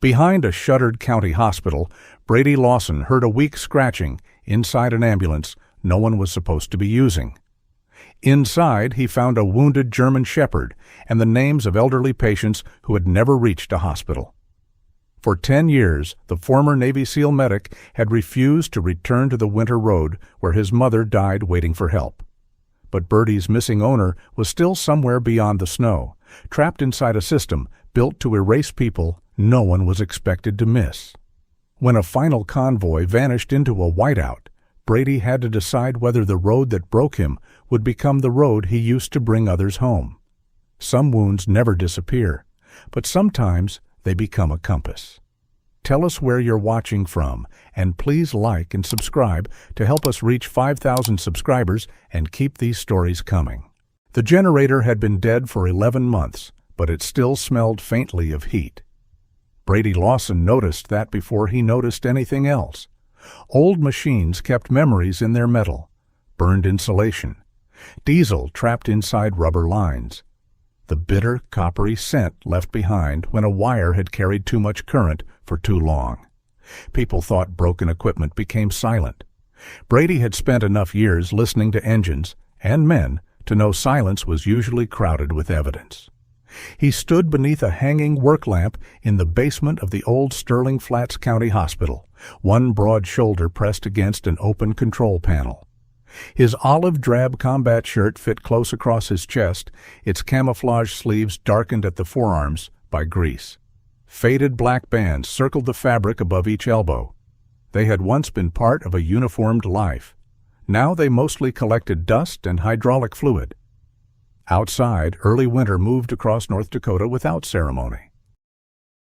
Behind a shuttered county hospital, Brady Lawson heard a weak scratching inside an ambulance no one was supposed to be using. Inside, he found a wounded German shepherd and the names of elderly patients who had never reached a hospital. For 10 years, the former Navy SEAL medic had refused to return to the winter road where his mother died waiting for help. But Birdie's missing owner was still somewhere beyond the snow, trapped inside a system built to erase people no one was expected to miss. When a final convoy vanished into a whiteout, Brady had to decide whether the road that broke him would become the road he used to bring others home. Some wounds never disappear, but sometimes they become a compass. Tell us where you're watching from, and please like and subscribe to help us reach 5,000 subscribers and keep these stories coming. The generator had been dead for 11 months, but it still smelled faintly of heat. Brady Lawson noticed that before he noticed anything else. Old machines kept memories in their metal, burned insulation, diesel trapped inside rubber lines, the bitter, coppery scent left behind when a wire had carried too much current for too long. People thought broken equipment became silent. Brady had spent enough years listening to engines and men to know silence was usually crowded with evidence. He stood beneath a hanging work lamp in the basement of the old Sterling Flats County Hospital, one broad shoulder pressed against an open control panel. His olive-drab combat shirt fit close across his chest, its camouflage sleeves darkened at the forearms by grease. Faded black bands circled the fabric above each elbow. They had once been part of a uniformed life. Now they mostly collected dust and hydraulic fluid. Outside, early winter moved across North Dakota without ceremony.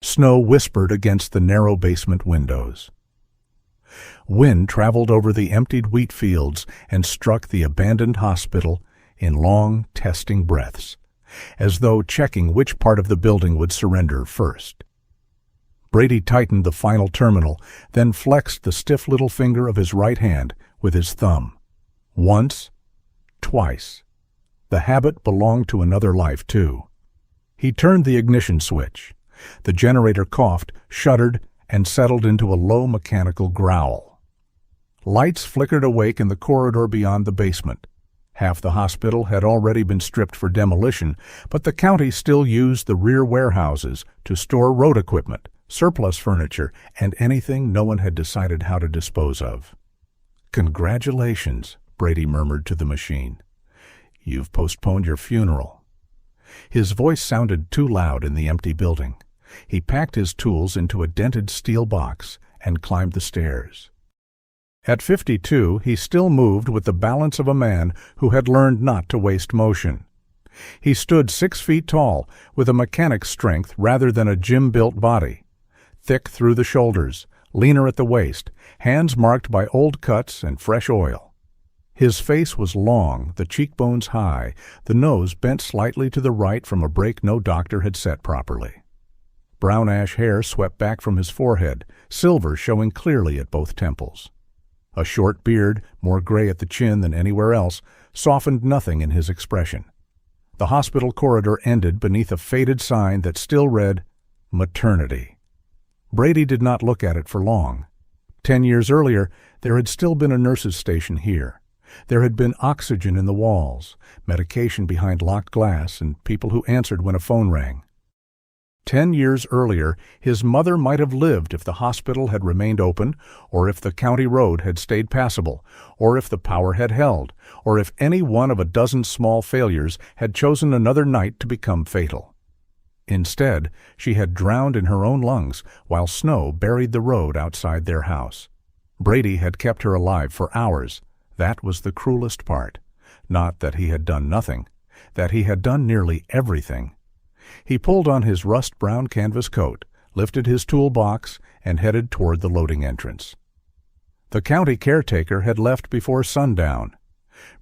Snow whispered against the narrow basement windows. Wind traveled over the emptied wheat fields and struck the abandoned hospital in long, testing breaths, as though checking which part of the building would surrender first. Brady tightened the final terminal, then flexed the stiff little finger of his right hand with his thumb. Once, twice. The habit belonged to another life, too. He turned the ignition switch. The generator coughed, shuddered, and settled into a low mechanical growl. Lights flickered awake in the corridor beyond the basement. Half the hospital had already been stripped for demolition, but the county still used the rear warehouses to store road equipment, surplus furniture, and anything no one had decided how to dispose of. "Congratulations," Brady murmured to the machine. "You've postponed your funeral." His voice sounded too loud in the empty building. He packed his tools into a dented steel box and climbed the stairs. At 52, he still moved with the balance of a man who had learned not to waste motion. He stood 6 feet tall, with a mechanic's strength rather than a gym-built body. Thick through the shoulders, leaner at the waist, hands marked by old cuts and fresh oil. His face was long, the cheekbones high, the nose bent slightly to the right from a break no doctor had set properly. Brown ash hair swept back from his forehead, silver showing clearly at both temples. A short beard, more gray at the chin than anywhere else, softened nothing in his expression. The hospital corridor ended beneath a faded sign that still read, "Maternity." Brady did not look at it for long. 10 years earlier, there had still been a nurse's station here. There had been oxygen in the walls, medication behind locked glass, and people who answered when a phone rang. 10 years earlier, his mother might have lived if the hospital had remained open, or if the county road had stayed passable, or if the power had held, or if any one of a dozen small failures had chosen another night to become fatal. Instead, she had drowned in her own lungs while snow buried the road outside their house. Brady had kept her alive for hours. That was the cruelest part. Not that he had done nothing, that he had done nearly everything. He pulled on his rust-brown canvas coat, lifted his toolbox, and headed toward the loading entrance. The county caretaker had left before sundown.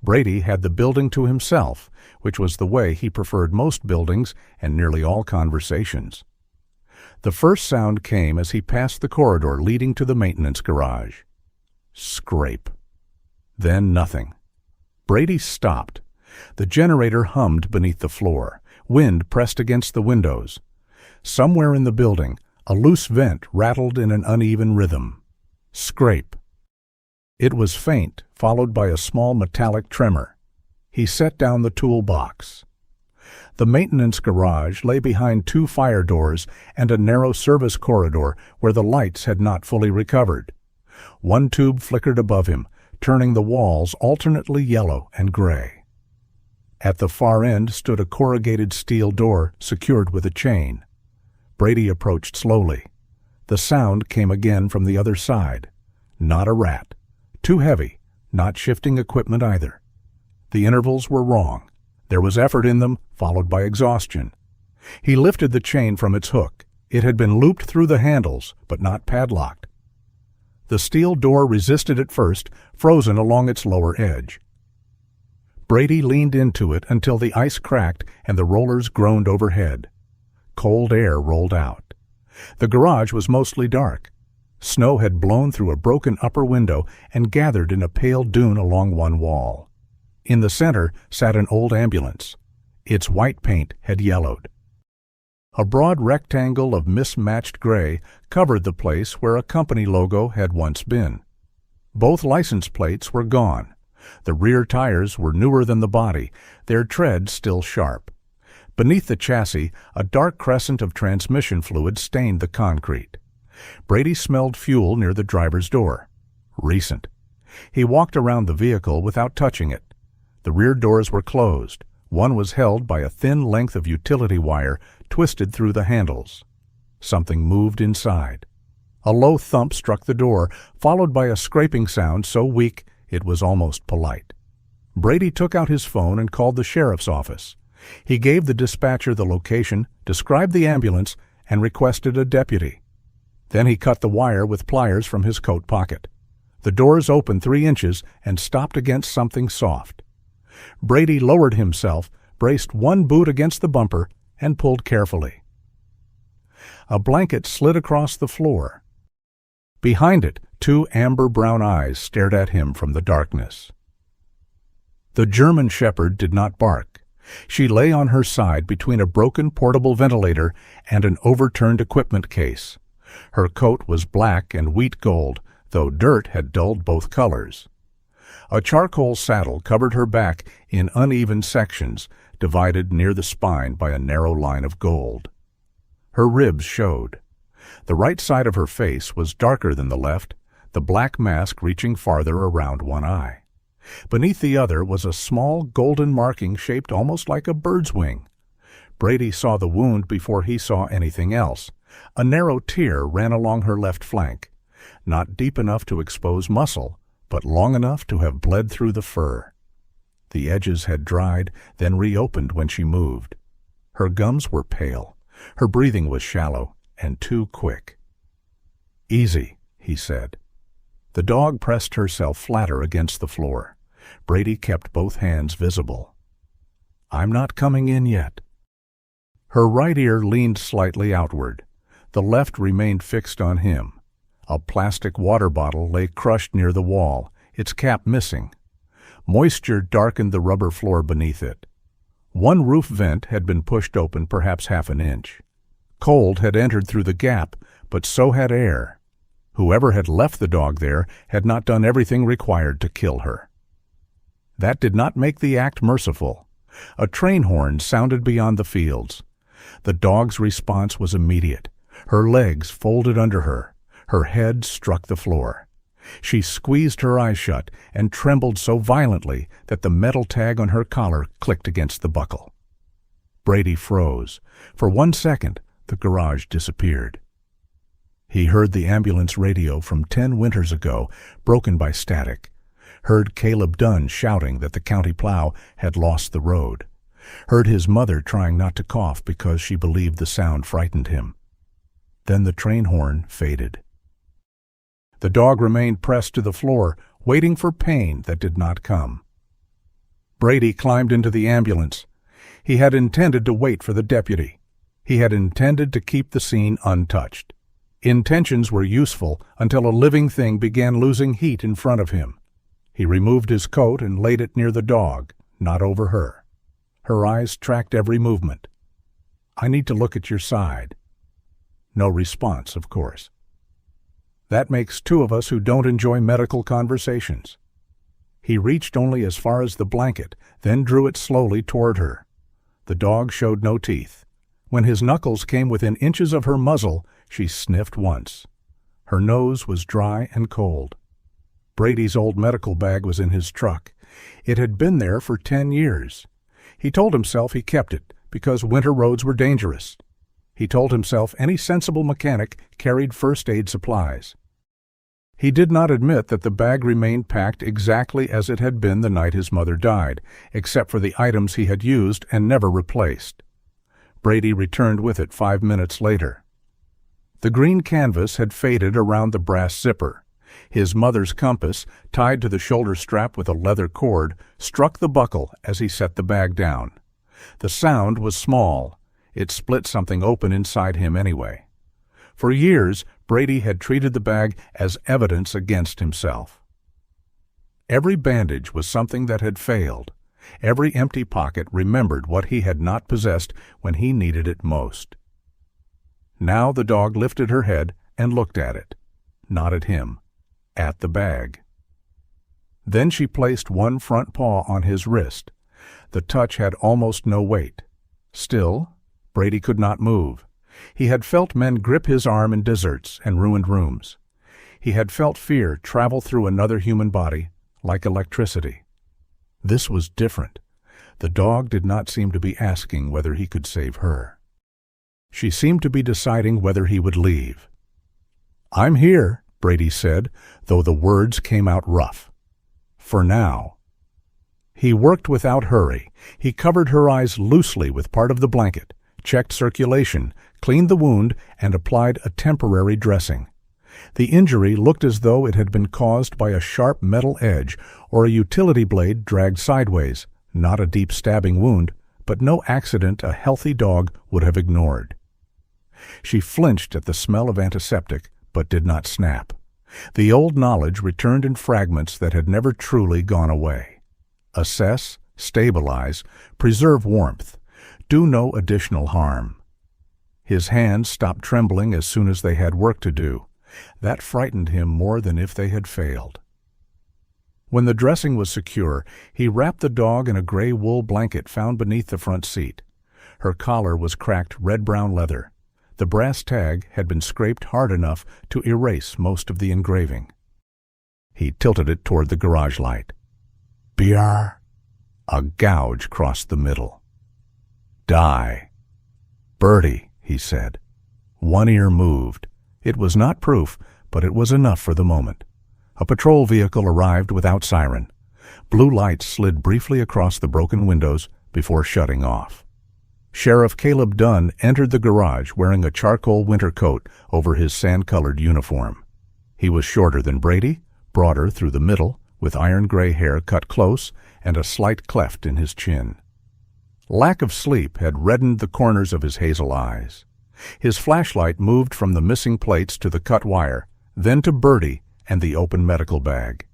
Brady had the building to himself, which was the way he preferred most buildings and nearly all conversations. The first sound came as he passed the corridor leading to the maintenance garage. Scrape. Then nothing. Brady stopped. The generator hummed beneath the floor. Wind pressed against the windows. Somewhere in the building, A loose vent rattled in an uneven rhythm. Scrape. It was faint, followed by a small metallic tremor. He set down the toolbox. The maintenance garage lay behind 2 fire doors and a narrow service corridor where the lights had not fully recovered. One tube flickered above him, turning the walls alternately yellow and gray. At the far end stood a corrugated steel door secured with a chain. Brady approached slowly. The sound came again from the other side. Not a rat. Too heavy. Not shifting equipment either. The intervals were wrong. There was effort in them, followed by exhaustion. He lifted the chain from its hook. It had been looped through the handles, but not padlocked. The steel door resisted at first, frozen along its lower edge. Brady leaned into it until the ice cracked and the rollers groaned overhead. Cold air rolled out. The garage was mostly dark. Snow had blown through a broken upper window and gathered in a pale dune along one wall. In the center sat an old ambulance. Its white paint had yellowed. A broad rectangle of mismatched gray covered the place where a company logo had once been. Both license plates were gone. The rear tires were newer than the body, their tread still sharp. Beneath the chassis, a dark crescent of transmission fluid stained the concrete. Brady smelled fuel near the driver's door. Recent. He walked around the vehicle without touching it. The rear doors were closed. One was held by a thin length of utility wire twisted through the handles. Something moved inside. A low thump struck the door, followed by a scraping sound so weak it was almost polite. Brady took out his phone and called the sheriff's office. He gave the dispatcher the location, described the ambulance, and requested a deputy. Then he cut the wire with pliers from his coat pocket. The doors opened 3 inches and stopped against something soft. Brady lowered himself, braced one boot against the bumper, and pulled carefully. A blanket slid across the floor. Behind it, 2 amber-brown eyes stared at him from the darkness. The German shepherd did not bark. She lay on her side between a broken portable ventilator and an overturned equipment case. Her coat was black and wheat gold, though dirt had dulled both colors. A charcoal saddle covered her back in uneven sections, divided near the spine by a narrow line of gold. Her ribs showed. The right side of her face was darker than the left, the black mask reaching farther around one eye. Beneath the other was a small golden marking shaped almost like a bird's wing. Brady saw the wound before he saw anything else. A narrow tear ran along her left flank, not deep enough to expose muscle, but long enough to have bled through the fur. The edges had dried, then reopened when she moved. Her gums were pale. Her breathing was shallow and too quick. "Easy," he said. The dog pressed herself flatter against the floor. Brady kept both hands visible. "I'm not coming in yet." Her right ear leaned slightly outward. The left remained fixed on him. A plastic water bottle lay crushed near the wall, its cap missing. Moisture darkened the rubber floor beneath it. One roof vent had been pushed open perhaps half an inch. Cold had entered through the gap, but so had air. Whoever had left the dog there had not done everything required to kill her. That did not make the act merciful. A train horn sounded beyond the fields. The dog's response was immediate. Her legs folded under her. Her head struck the floor. She squeezed her eyes shut and trembled so violently that the metal tag on her collar clicked against the buckle. Brady froze. For 1 second, the garage disappeared. He heard the ambulance radio from 10 winters ago, broken by static. Heard Caleb Dunn shouting that the county plow had lost the road. Heard his mother trying not to cough because she believed the sound frightened him. Then the train horn faded. The dog remained pressed to the floor, waiting for pain that did not come. Brady climbed into the ambulance. He had intended to wait for the deputy. He had intended to keep the scene untouched. Intentions were useful until a living thing began losing heat in front of him. He removed his coat and laid it near the dog, not over her. Her eyes tracked every movement. "I need to look at your side." No response, of course. That makes two of us who don't enjoy medical conversations. He reached only as far as the blanket, then drew it slowly toward her. The dog showed no teeth. When his knuckles came within inches of her muzzle, she sniffed once. Her nose was dry and cold. Brady's old medical bag was in his truck. It had been there for 10 years. He told himself he kept it because winter roads were dangerous. He told himself any sensible mechanic carried first aid supplies. He did not admit that the bag remained packed exactly as it had been the night his mother died, except for the items he had used and never replaced. Brady returned with it 5 minutes later. The green canvas had faded around the brass zipper. His mother's compass, tied to the shoulder strap with a leather cord, struck the buckle as he set the bag down. The sound was small. It split something open inside him anyway. For years, Brady had treated the bag as evidence against himself. Every bandage was something that had failed. Every empty pocket remembered what he had not possessed when he needed it most. Now the dog lifted her head and looked at it. Not at him. At the bag. Then she placed one front paw on his wrist. The touch had almost no weight. Still, Brady could not move. He had felt men grip his arm in deserts and ruined rooms. He had felt fear travel through another human body, like electricity. This was different. The dog did not seem to be asking whether he could save her. She seemed to be deciding whether he would leave. "I'm here," Brady said, though the words came out rough. "For now." He worked without hurry. He covered her eyes loosely with part of the blanket, checked circulation, cleaned the wound, and applied a temporary dressing. The injury looked as though it had been caused by a sharp metal edge or a utility blade dragged sideways, not a deep stabbing wound, but no accident a healthy dog would have ignored. She flinched at the smell of antiseptic, but did not snap. The old knowledge returned in fragments that had never truly gone away. Assess, stabilize, preserve warmth. Do no additional harm. His hands stopped trembling as soon as they had work to do. That frightened him more than if they had failed. When the dressing was secure, he wrapped the dog in a gray wool blanket found beneath the front seat. Her collar was cracked red-brown leather. The brass tag had been scraped hard enough to erase most of the engraving. He tilted it toward the garage light. "BR." A gouge crossed the middle. "Die." "Birdie," he said. One ear moved. It was not proof, but it was enough for the moment. A patrol vehicle arrived without siren. Blue lights slid briefly across the broken windows before shutting off. Sheriff Caleb Dunn entered the garage wearing a charcoal winter coat over his sand-colored uniform. He was shorter than Brady, broader through the middle, with iron-gray hair cut close and a slight cleft in his chin. Lack of sleep had reddened the corners of his hazel eyes. His flashlight moved from the missing plates to the cut wire, then to Birdie and the open medical bag.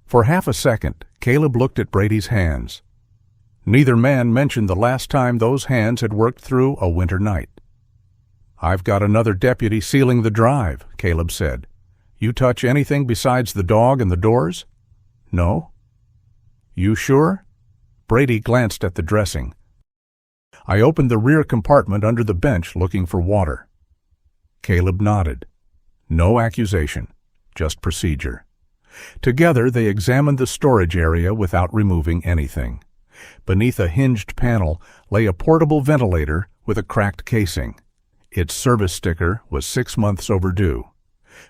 For half a second, Caleb looked at Brady's hands. Neither man mentioned the last time those hands had worked through a winter night. "I've got another deputy sealing the drive," Caleb said. "You touch anything besides the dog and the doors?" "No." "You sure?" Brady glanced at the dressing. "I opened the rear compartment under the bench looking for water." Caleb nodded. No accusation, just procedure. Together they examined the storage area without removing anything. Beneath a hinged panel lay a portable ventilator with a cracked casing. Its service sticker was 6 months overdue.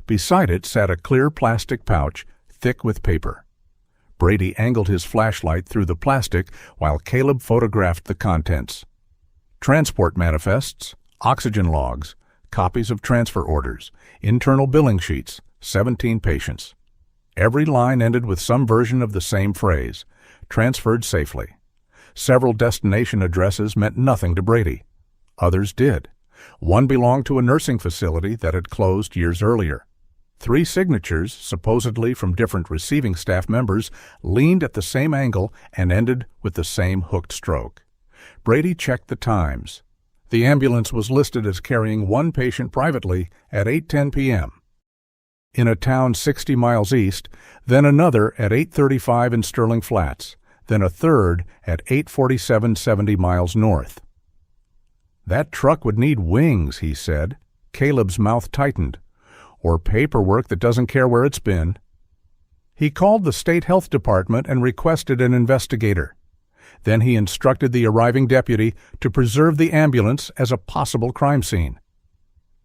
Beside it sat a clear plastic pouch, thick with paper. Brady angled his flashlight through the plastic while Caleb photographed the contents. Transport manifests, oxygen logs, copies of transfer orders, internal billing sheets, 17 patients. Every line ended with some version of the same phrase, transferred safely. Several destination addresses meant nothing to Brady. Others did. One belonged to a nursing facility that had closed years earlier. 3 signatures, supposedly from different receiving staff members, leaned at the same angle and ended with the same hooked stroke. Brady checked the times. The ambulance was listed as carrying one patient privately at 8:10 p.m. in a town 60 miles east, then another at 8:35 in Sterling Flats, then a third at 8:47 70 miles north. "That truck would need wings," he said. Caleb's mouth tightened. "Or paperwork that doesn't care where it's been." He called the state health department and requested an investigator. Then he instructed the arriving deputy to preserve the ambulance as a possible crime scene.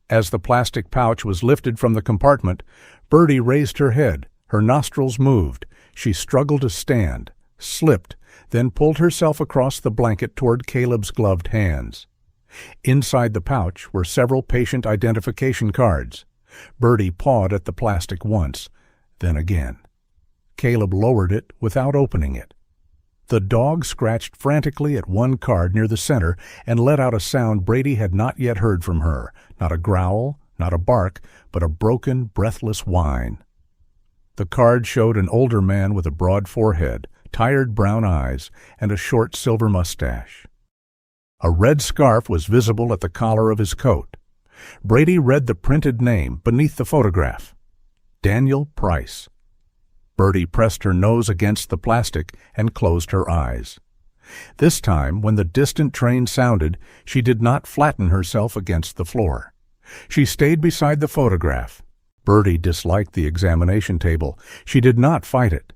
As the plastic pouch was lifted from the compartment, Birdie raised her head. Her nostrils moved. She struggled to stand, slipped, then pulled herself across the blanket toward Caleb's gloved hands. Inside the pouch were several patient identification cards. Birdie pawed at the plastic once, then again. Caleb lowered it without opening it. The dog scratched frantically at one card near the center and let out a sound Brady had not yet heard from her, not a growl, not a bark, but a broken, breathless whine. The card showed an older man with a broad forehead, tired brown eyes, and a short silver mustache. A red scarf was visible at the collar of his coat. Brady read the printed name beneath the photograph: Daniel Price. Birdie pressed her nose against the plastic and closed her eyes. This time, when the distant train sounded, she did not flatten herself against the floor. She stayed beside the photograph. Birdie disliked the examination table. She did not fight it.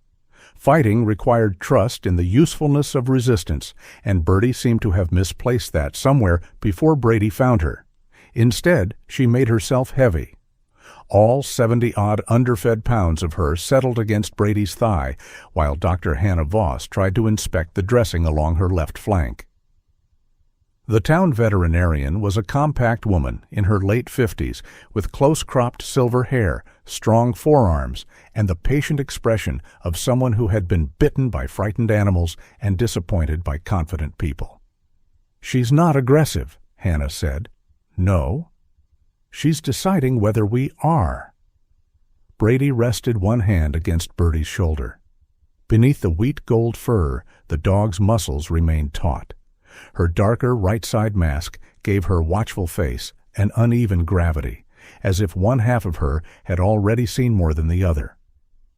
Fighting required trust in the usefulness of resistance, and Birdie seemed to have misplaced that somewhere before Brady found her. Instead, she made herself heavy. All 70-odd underfed pounds of her settled against Brady's thigh, while Dr. Hannah Voss tried to inspect the dressing along her left flank. The town veterinarian was a compact woman in her late 50s, with close-cropped silver hair, strong forearms, and the patient expression of someone who had been bitten by frightened animals and disappointed by confident people. "She's not aggressive," Hannah said. "No. She's deciding whether we are." Brady rested one hand against Birdie's shoulder. Beneath the wheat-gold fur, the dog's muscles remained taut. Her darker right-side mask gave her watchful face an uneven gravity, as if one half of her had already seen more than the other.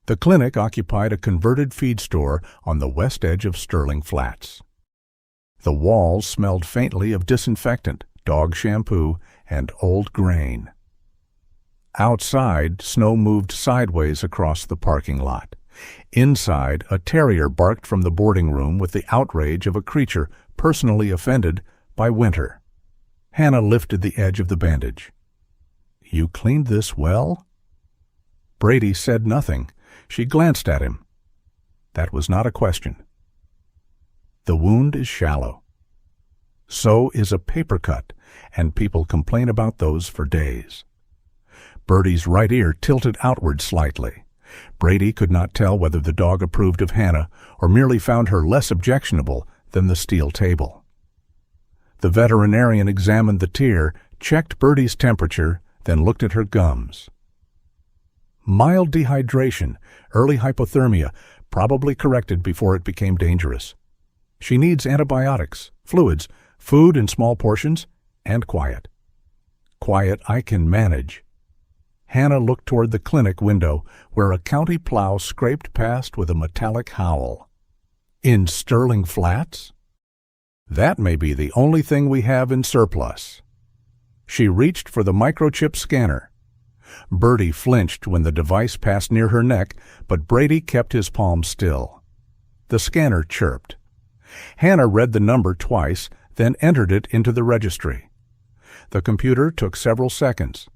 The clinic occupied a converted feed store on the west edge of Sterling Flats. The walls smelled faintly of disinfectant, dog shampoo, and old grain. Outside, snow moved sideways across the parking lot. Inside, a terrier barked from the boarding room with the outrage of a creature personally offended by winter. Hannah lifted the edge of the bandage. "You cleaned this well?" Brady said nothing. She glanced at him. That was not a question. "The wound is shallow. So is a paper cut, and people complain about those for days." Birdie's right ear tilted outward slightly. Brady could not tell whether the dog approved of Hannah or merely found her less objectionable than the steel table. The veterinarian examined the tear, checked Birdie's temperature, then looked at her gums. "Mild dehydration, early hypothermia, probably corrected before it became dangerous. She needs antibiotics, fluids, food in small portions, and quiet." "Quiet I can manage." Hannah looked toward the clinic window, where a county plow scraped past with a metallic howl. "In Sterling Flats? That may be the only thing we have in surplus." She reached for the microchip scanner. Birdie flinched when the device passed near her neck, but Brady kept his palm still. The scanner chirped. Hannah read the number twice, then entered it into the registry. The computer took several seconds.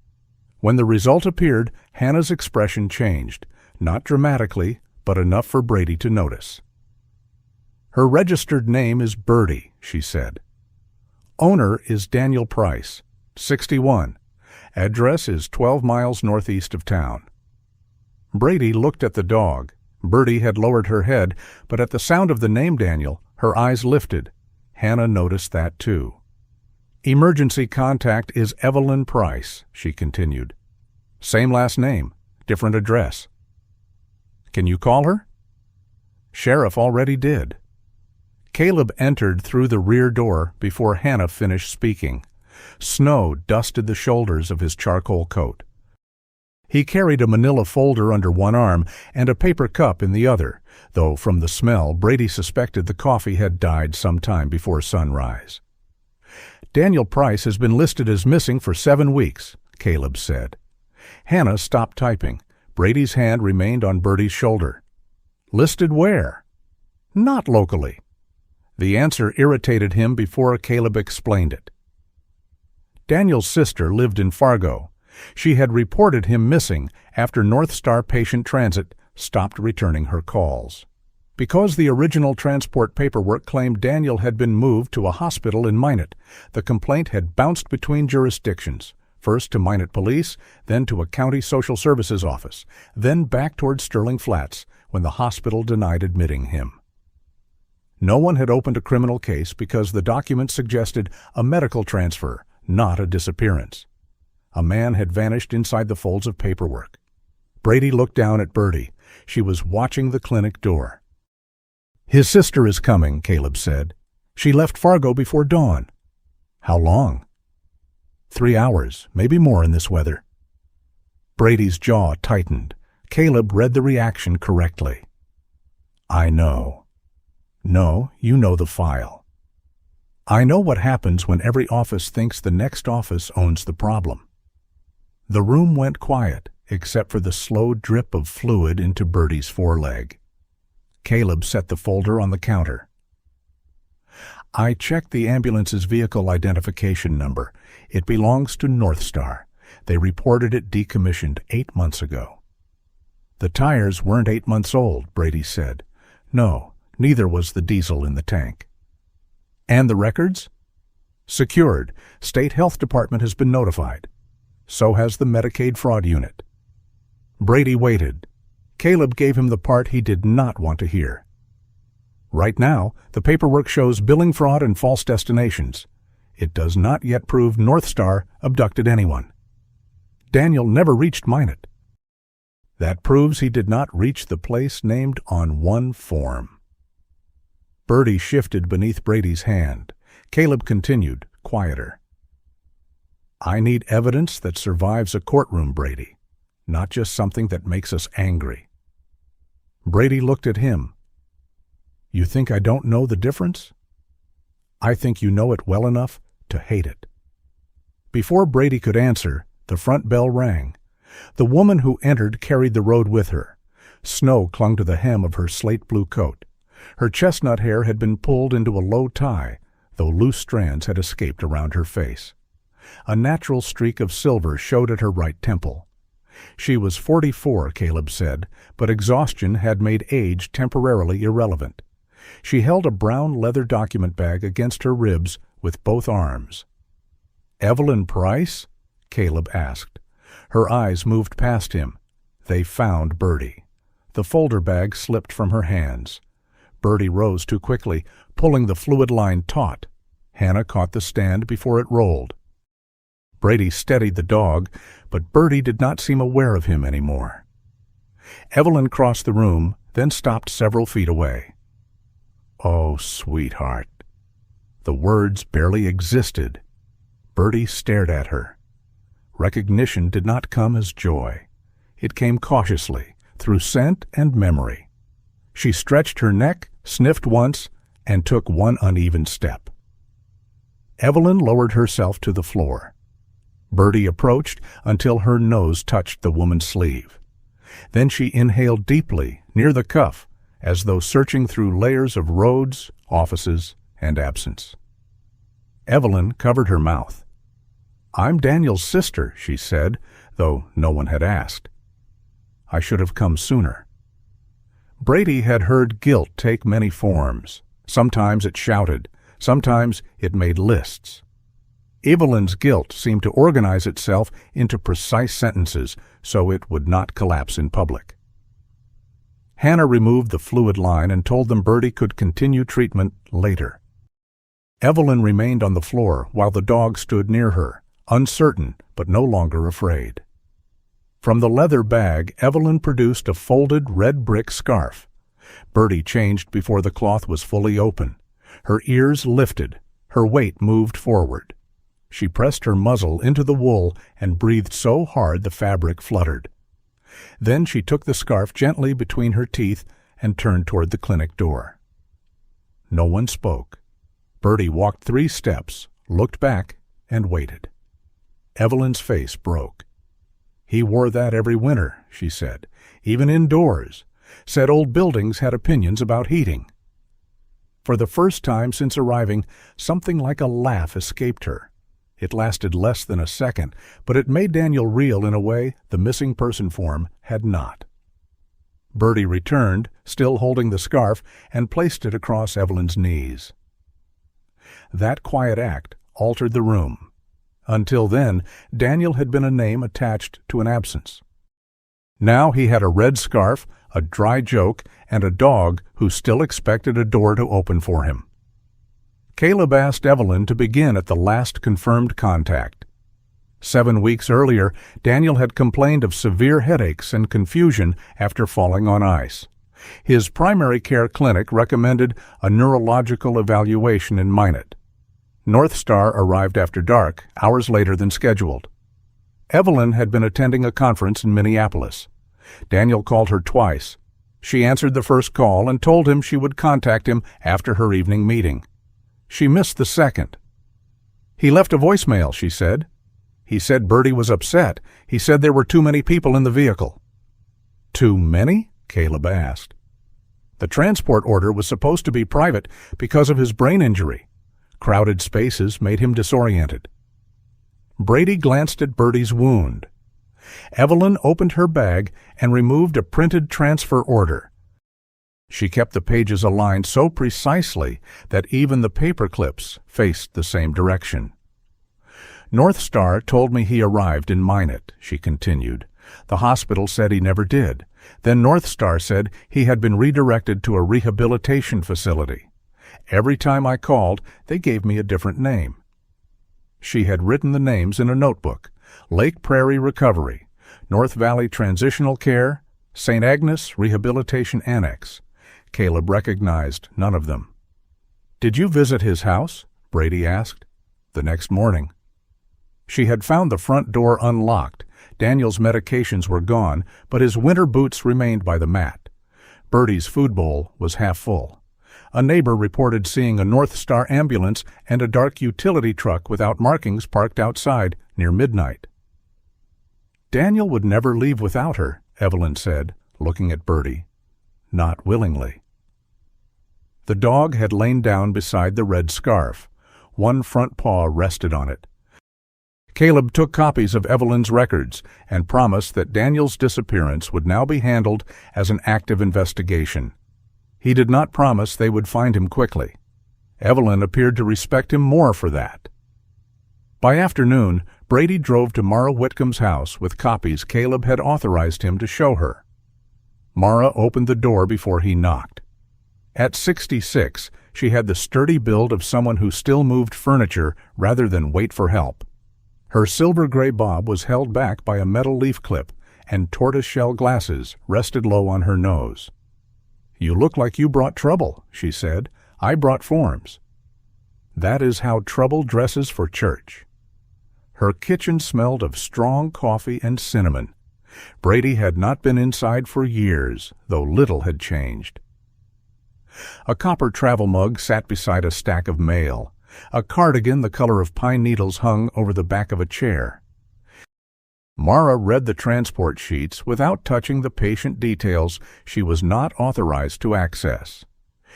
When the result appeared, Hannah's expression changed, not dramatically, but enough for Brady to notice. "Her registered name is Birdie," she said. "Owner is Daniel Price, 61. Address is 12 miles northeast of town." Brady looked at the dog. Birdie had lowered her head, but at the sound of the name Daniel, her eyes lifted. Hannah noticed that too. "Emergency contact is Evelyn Price," she continued. "Same last name, different address." "Can you call her?" "Sheriff already did." Caleb entered through the rear door before Hannah finished speaking. Snow dusted the shoulders of his charcoal coat. He carried a manila folder under one arm and a paper cup in the other, though from the smell Brady suspected the coffee had died some time before sunrise. "Daniel Price has been listed as missing for 7 weeks, Caleb said. Hannah stopped typing. Brady's hand remained on Birdie's shoulder. "Listed where?" "Not locally." The answer irritated him before Caleb explained it. Daniel's sister lived in Fargo. She had reported him missing after North Star Patient Transit stopped returning her calls. Because the original transport paperwork claimed Daniel had been moved to a hospital in Minot, the complaint had bounced between jurisdictions, first to Minot Police, then to a county social services office, then back toward Sterling Flats when the hospital denied admitting him. No one had opened a criminal case because the document suggested a medical transfer, not a disappearance. A man had vanished inside the folds of paperwork. Brady looked down at Birdie. She was watching the clinic door. "His sister is coming," Caleb said. "She left Fargo before dawn." "How long?" 3 hours, maybe more in this weather." Brady's jaw tightened. Caleb read the reaction correctly. "I know." "No, you know the file." "I know what happens when every office thinks the next office owns the problem." The room went quiet, except for the slow drip of fluid into Birdie's foreleg. Caleb set the folder on the counter. "I checked the ambulance's vehicle identification number. It belongs to North Star. They reported it decommissioned 8 months ago." "The tires weren't 8 months old," Brady said. "No, neither was the diesel in the tank." "And the records?" "Secured. State Health Department has been notified. So has the Medicaid fraud unit." Brady waited. Caleb gave him the part he did not want to hear. "Right now, the paperwork shows billing fraud and false destinations. It does not yet prove North Star abducted anyone. Daniel never reached Minot. That proves he did not reach the place named on one form." Birdie shifted beneath Brady's hand. Caleb continued, quieter. "I need evidence that survives a courtroom, Brady, not just something that makes us angry." Brady looked at him. "You think I don't know the difference?" "I think you know it well enough to hate it." Before Brady could answer, the front bell rang. The woman who entered carried the road with her. Snow clung to the hem of her slate blue coat. Her chestnut hair had been pulled into a low tie, though loose strands had escaped around her face. A natural streak of silver showed at her right temple. She was 44, Caleb said, but exhaustion had made age temporarily irrelevant. She held a brown leather document bag against her ribs with both arms. "Evelyn Price?" Caleb asked. Her eyes moved past him. They found Birdie. The folder bag slipped from her hands. Birdie rose too quickly, pulling the fluid line taut. Hannah caught the stand before it rolled. Brady steadied the dog, but Birdie did not seem aware of him anymore. Evelyn crossed the room, then stopped several feet away. "Oh, sweetheart." The words barely existed. Birdie stared at her. Recognition did not come as joy. It came cautiously, through scent and memory. She stretched her neck, sniffed once, and took one uneven step. Evelyn lowered herself to the floor. Birdie approached until her nose touched the woman's sleeve. Then she inhaled deeply, near the cuff, as though searching through layers of roads, offices, and absence. Evelyn covered her mouth. "I'm Daniel's sister," she said, though no one had asked. "I should have come sooner." Brady had heard guilt take many forms. Sometimes it shouted, sometimes it made lists. Evelyn's guilt seemed to organize itself into precise sentences so it would not collapse in public. Hannah removed the fluid line and told them Birdie could continue treatment later. Evelyn remained on the floor while the dog stood near her, uncertain but no longer afraid. From the leather bag, Evelyn produced a folded red brick scarf. Birdie changed before the cloth was fully open. Her ears lifted, her weight moved forward. She pressed her muzzle into the wool and breathed so hard the fabric fluttered. Then she took the scarf gently between her teeth and turned toward the clinic door. No one spoke. Birdie walked 3 steps, looked back, and waited. Evelyn's face broke. "He wore that every winter," she said, "even indoors. Said old buildings had opinions about heating." For the first time since arriving, something like a laugh escaped her. It lasted less than a second, but it made Daniel reel in a way the missing person form had not. Birdie returned, still holding the scarf, and placed it across Evelyn's knees. That quiet act altered the room. Until then, Daniel had been a name attached to an absence. Now he had a red scarf, a dry joke, and a dog who still expected a door to open for him. Caleb asked Evelyn to begin at the last confirmed contact. 7 weeks earlier, Daniel had complained of severe headaches and confusion after falling on ice. His primary care clinic recommended a neurological evaluation in Minot. North Star arrived after dark, hours later than scheduled. Evelyn had been attending a conference in Minneapolis. Daniel called her twice. She answered the first call and told him she would contact him after her evening meeting. She missed the second. "He left a voicemail," she said. "He said Birdie was upset. He said there were too many people in the vehicle." "Too many?" Caleb asked. The transport order was supposed to be private because of his brain injury. Crowded spaces made him disoriented. Brady glanced at Birdie's wound. Evelyn opened her bag and removed a printed transfer order. She kept the pages aligned so precisely that even the paper clips faced the same direction. "North Star told me he arrived in Minot," she continued. "The hospital said he never did. Then North Star said he had been redirected to a rehabilitation facility. Every time I called, they gave me a different name." She had written the names in a notebook: Lake Prairie Recovery, North Valley Transitional Care, St. Agnes Rehabilitation Annex. Caleb recognized none of them. "Did you visit his house?" Brady asked. "The next morning." She had found the front door unlocked. Daniel's medications were gone, but his winter boots remained by the mat. Birdie's food bowl was half full. A neighbor reported seeing a North Star ambulance and a dark utility truck without markings parked outside near midnight. "Daniel would never leave without her," Evelyn said, looking at Birdie. "Not willingly." The dog had lain down beside the red scarf. One front paw rested on it. Caleb took copies of Evelyn's records and promised that Daniel's disappearance would now be handled as an active investigation. He did not promise they would find him quickly. Evelyn appeared to respect him more for that. By afternoon, Brady drove to Mara Whitcomb's house with copies Caleb had authorized him to show her. Mara opened the door before he knocked. At 66, she had the sturdy build of someone who still moved furniture rather than wait for help. Her silver-gray bob was held back by a metal leaf clip, and tortoise-shell glasses rested low on her nose. "You look like you brought trouble," she said. "I brought forms." That is how trouble dresses for church. Her kitchen smelled of strong coffee and cinnamon. Brady had not been inside for years, though little had changed. A copper travel mug sat beside a stack of mail. A cardigan the color of pine needles hung over the back of a chair. Mara read the transport sheets without touching the patient details she was not authorized to access.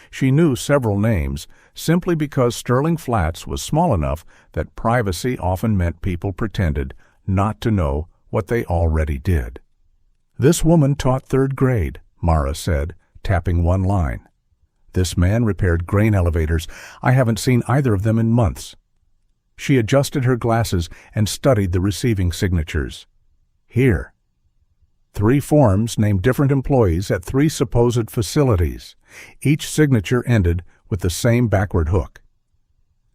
She knew several names simply because Sterling Flats was small enough that privacy often meant people pretended not to know what they already did. "This woman taught 3rd grade, Mara said, tapping one line. "This man repaired grain elevators. I haven't seen either of them in months." She adjusted her glasses and studied the receiving signatures. "Here." 3 forms named different employees at 3 supposed facilities. Each signature ended with the same backward hook.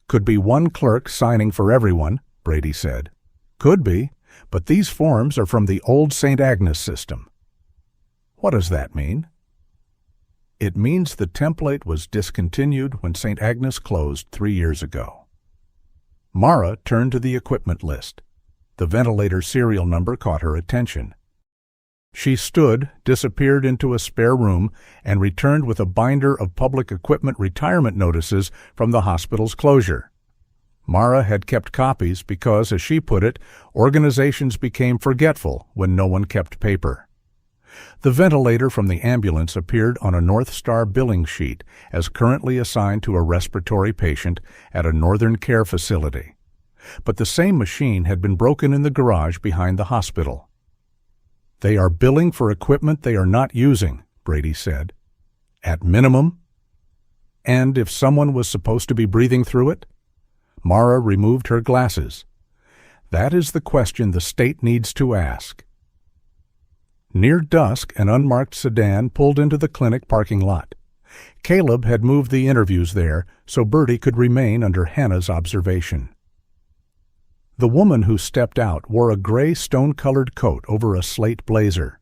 "Could be one clerk signing for everyone," Brady said. "Could be, but these forms are from the old St. Agnes system." "What does that mean?" It means the template was discontinued when St. Agnes closed 3 years ago. Mara turned to the equipment list. The ventilator serial number caught her attention. She stood, disappeared into a spare room, and returned with a binder of public equipment retirement notices from the hospital's closure. Mara had kept copies because, as she put it, organizations became forgetful when no one kept paper. The ventilator from the ambulance appeared on a North Star billing sheet as currently assigned to a respiratory patient at a Northern Care facility. But the same machine had been broken in the garage behind the hospital. "They are billing for equipment they are not using," Brady said. "At minimum? And if someone was supposed to be breathing through it?" Mara removed her glasses. "That is the question the state needs to ask." Near dusk, an unmarked sedan pulled into the clinic parking lot. Caleb had moved the interviews there so Birdie could remain under Hannah's observation. The woman who stepped out wore a gray stone-colored coat over a slate blazer.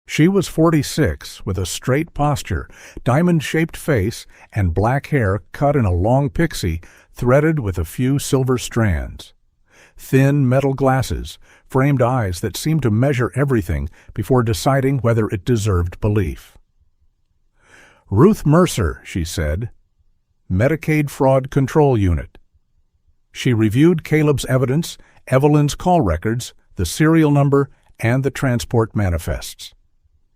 She was 46, with a straight posture, diamond-shaped face, and black hair cut in a long pixie threaded with a few silver strands. Thin metal glasses, framed eyes that seemed to measure everything before deciding whether it deserved belief. "Ruth Mercer," she said. "Medicaid Fraud Control Unit." She reviewed Caleb's evidence, Evelyn's call records, the serial number, and the transport manifests.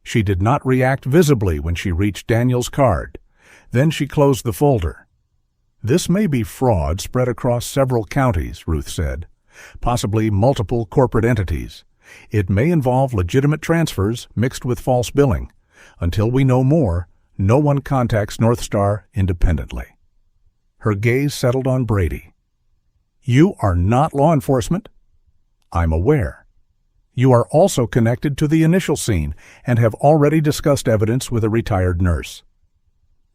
She did not react visibly when she reached Daniel's card. Then she closed the folder. "This may be fraud spread across several counties," Ruth said. "Possibly multiple corporate entities. It may involve legitimate transfers mixed with false billing. Until we know more, no one contacts North Star independently." Her gaze settled on Brady. "You are not law enforcement?" "I'm aware. You are also connected to the initial scene and have already discussed evidence with a retired nurse."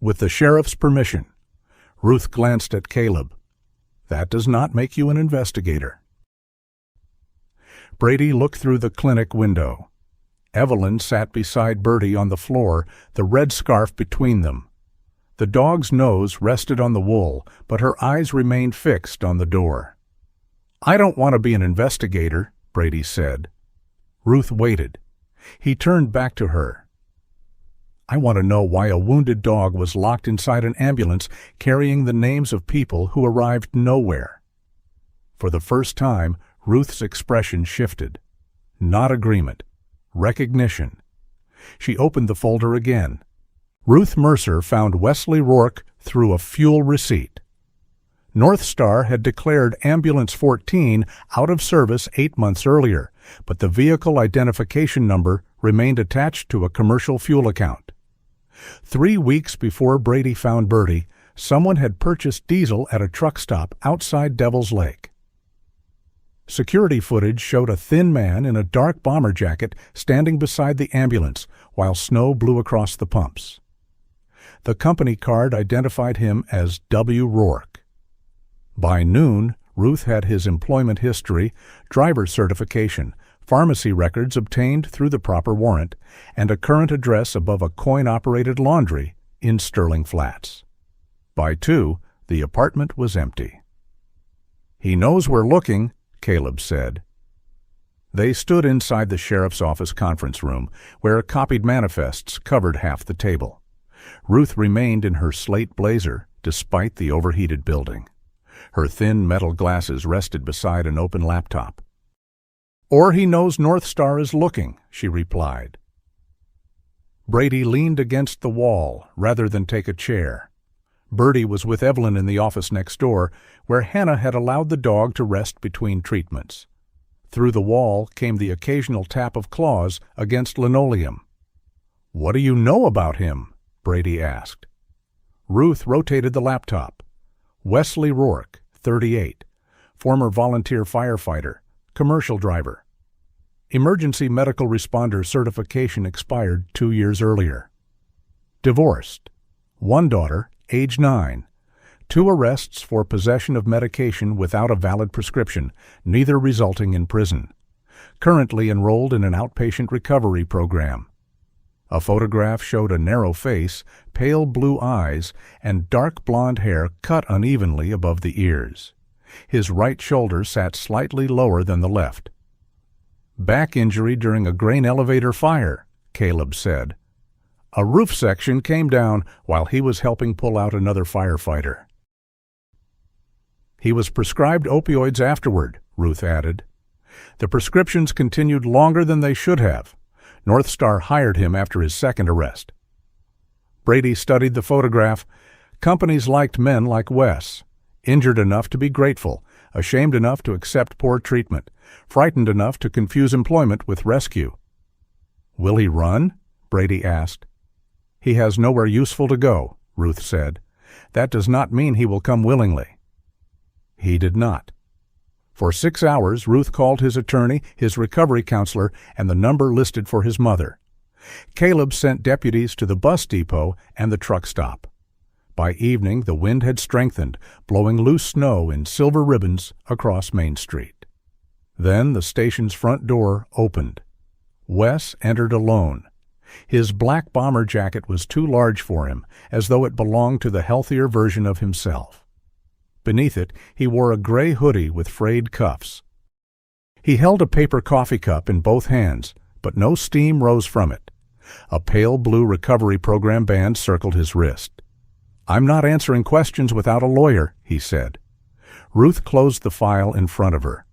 "With the sheriff's permission." Ruth glanced at Caleb. "That does not make you an investigator." Brady looked through the clinic window. Evelyn sat beside Birdie on the floor, the red scarf between them. The dog's nose rested on the wool, but her eyes remained fixed on the door. "I don't want to be an investigator," Brady said. Ruth waited. He turned back to her. "I want to know why a wounded dog was locked inside an ambulance carrying the names of people who arrived nowhere." For the first time, Ruth's expression shifted. Not agreement. Recognition. She opened the folder again. Ruth Mercer found Wesley Rourke through a fuel receipt. North Star had declared Ambulance 14 out of service 8 months earlier, but the vehicle identification number remained attached to a commercial fuel account. 3 weeks before Brady found Birdie, someone had purchased diesel at a truck stop outside Devil's Lake. Security footage showed a thin man in a dark bomber jacket standing beside the ambulance while snow blew across the pumps. The company card identified him as W. Rourke. By noon, Ruth had his employment history, driver's certification, pharmacy records obtained through the proper warrant, and a current address above a coin-operated laundry in Sterling Flats. By 2, the apartment was empty. "He knows we're looking," Caleb said. They stood inside the sheriff's office conference room, where copied manifests covered half the table. Ruth remained in her slate blazer, despite the overheated building. Her thin metal glasses rested beside an open laptop. "Or he knows North Star is looking," she replied. Brady leaned against the wall rather than take a chair. Birdie was with Evelyn in the office next door, where Hannah had allowed the dog to rest between treatments. Through the wall came the occasional tap of claws against linoleum. "What do you know about him?" Brady asked. Ruth rotated the laptop. Wesley Rourke, 38, former volunteer firefighter, commercial driver. Emergency medical responder certification expired 2 years earlier. Divorced. 1 daughter, age 9. 2 arrests for possession of medication without a valid prescription, neither resulting in prison. Currently enrolled in an outpatient recovery program. A photograph showed a narrow face, pale blue eyes, and dark blonde hair cut unevenly above the ears. His right shoulder sat slightly lower than the left. "Back injury during a grain elevator fire," Caleb said. "A roof section came down while he was helping pull out another firefighter." "He was prescribed opioids afterward," Ruth added. "The prescriptions continued longer than they should have. North Star hired him after his second arrest." Brady studied the photograph. Companies liked men like Wes, injured enough to be grateful, ashamed enough to accept poor treatment, frightened enough to confuse employment with rescue. "Will he run?" Brady asked. "He has nowhere useful to go," Ruth said. "That does not mean he will come willingly." He did not. For 6 hours, Ruth called his attorney, his recovery counselor, and the number listed for his mother. Caleb sent deputies to the bus depot and the truck stop. By evening, the wind had strengthened, blowing loose snow in silver ribbons across Main Street. Then the station's front door opened. Wes entered alone. His black bomber jacket was too large for him, as though it belonged to the healthier version of himself. Beneath it, he wore a gray hoodie with frayed cuffs. He held a paper coffee cup in both hands, but no steam rose from it. A pale blue recovery program band circled his wrist. "I'm not answering questions without a lawyer," he said. Ruth closed the file in front of her.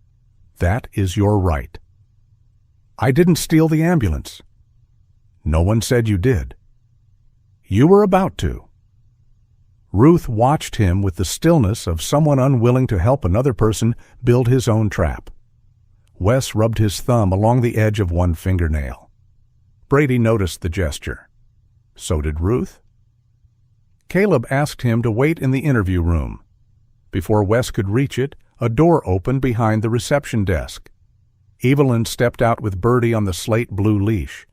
"That is your right." "I didn't steal the ambulance." "No one said you did." "You were about to." Ruth watched him with the stillness of someone unwilling to help another person build his own trap. Wes rubbed his thumb along the edge of one fingernail. Brady noticed the gesture. So did Ruth. Caleb asked him to wait in the interview room. Before Wes could reach it, a door opened behind the reception desk. Evelyn stepped out with Birdie on the slate blue leash.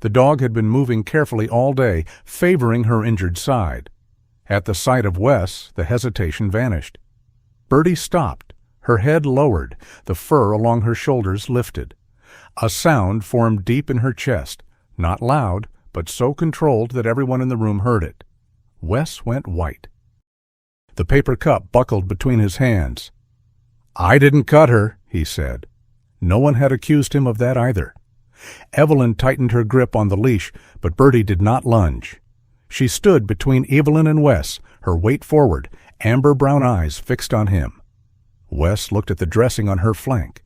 The dog had been moving carefully all day, favoring her injured side. At the sight of Wes, the hesitation vanished. Birdie stopped, her head lowered, the fur along her shoulders lifted. A sound formed deep in her chest, not loud, but so controlled that everyone in the room heard it. Wes went white. The paper cup buckled between his hands. "I didn't cut her," he said. No one had accused him of that either. Evelyn tightened her grip on the leash, but Birdie did not lunge. She stood between Evelyn and Wes, her weight forward, amber brown eyes fixed on him. Wes looked at the dressing on her flank.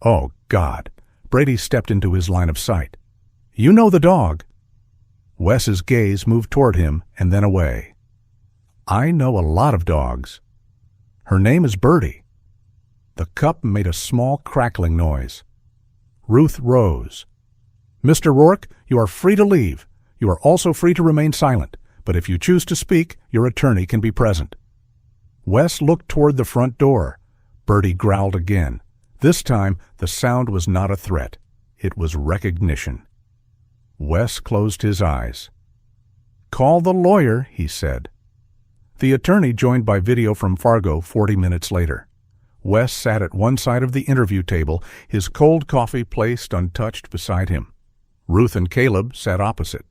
Oh, God! Brady stepped into his line of sight. "You know the dog." Wes's gaze moved toward him and then away. "I know a lot of dogs. Her name is Birdie." The cup made a small crackling noise. Ruth rose. "Mr. Rourke, you are free to leave. You are also free to remain silent, but if you choose to speak, your attorney can be present." Wes looked toward the front door. Birdie growled again. This time, the sound was not a threat. It was recognition. Wes closed his eyes. "Call the lawyer," he said. The attorney joined by video from Fargo 40 minutes later. Wes sat at one side of the interview table, his cold coffee placed untouched beside him. Ruth and Caleb sat opposite.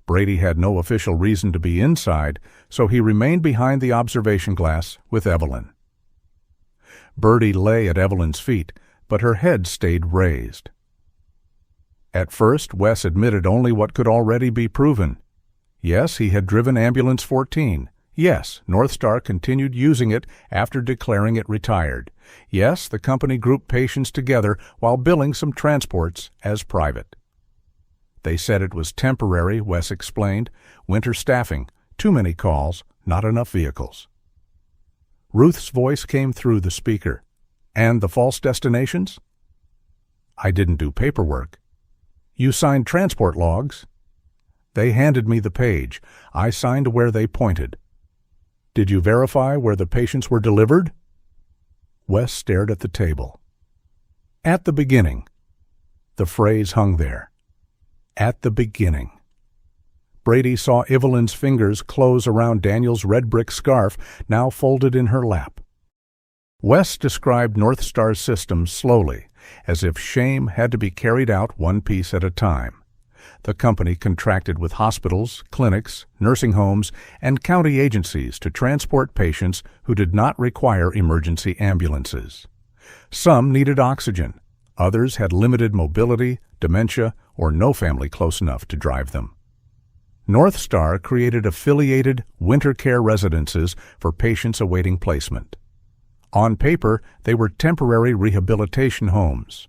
Brady had no official reason to be inside, so he remained behind the observation glass with Evelyn. Birdie lay at Evelyn's feet, but her head stayed raised. At first, Wes admitted only what could already be proven. Yes, he had driven Ambulance 14. Yes, North Star continued using it after declaring it retired. Yes, the company grouped patients together while billing some transports as private. They said it was temporary, Wes explained. Winter staffing, too many calls, not enough vehicles. Ruth's voice came through the speaker. "And the false destinations?" "I didn't do paperwork." "You signed transport logs?" "They handed me the page. I signed where they pointed." "Did you verify where the patients were delivered?" Wes stared at the table. "At the beginning." The phrase hung there. At the beginning. Brady saw Evelyn's fingers close around Daniel's red brick scarf, now folded in her lap. Wes described North Star's system slowly, as if shame had to be carried out one piece at a time. The company contracted with hospitals, clinics, nursing homes, and county agencies to transport patients who did not require emergency ambulances. Some needed oxygen. Others had limited mobility, dementia, or no family close enough to drive them. North Star created affiliated winter care residences for patients awaiting placement. On paper, they were temporary rehabilitation homes.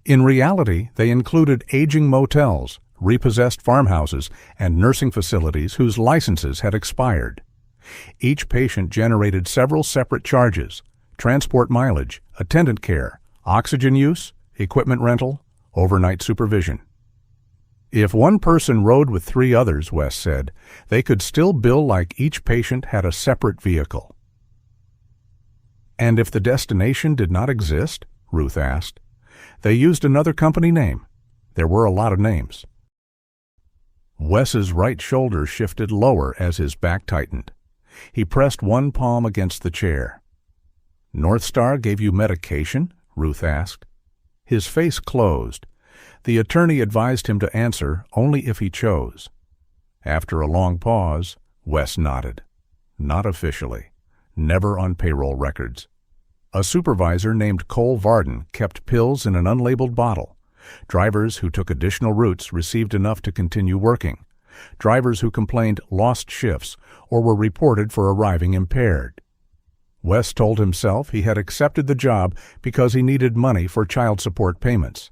In reality, they included aging motels, repossessed farmhouses, and nursing facilities whose licenses had expired. Each patient generated several separate charges: transport mileage, attendant care, oxygen use, equipment rental, overnight supervision. If one person rode with 3 others, West said, they could still bill like each patient had a separate vehicle. And if the destination did not exist? Ruth asked. They used another company name. There were a lot of names. Wes's right shoulder shifted lower as his back tightened. He pressed one palm against the chair. North Star gave you medication? Ruth asked. His face closed. The attorney advised him to answer only if he chose. After a long pause, Wes nodded. Not officially. Never on payroll records. A supervisor named Cole Varden kept pills in an unlabeled bottle. Drivers who took additional routes received enough to continue working. Drivers who complained lost shifts or were reported for arriving impaired. Wes told himself he had accepted the job because he needed money for child support payments.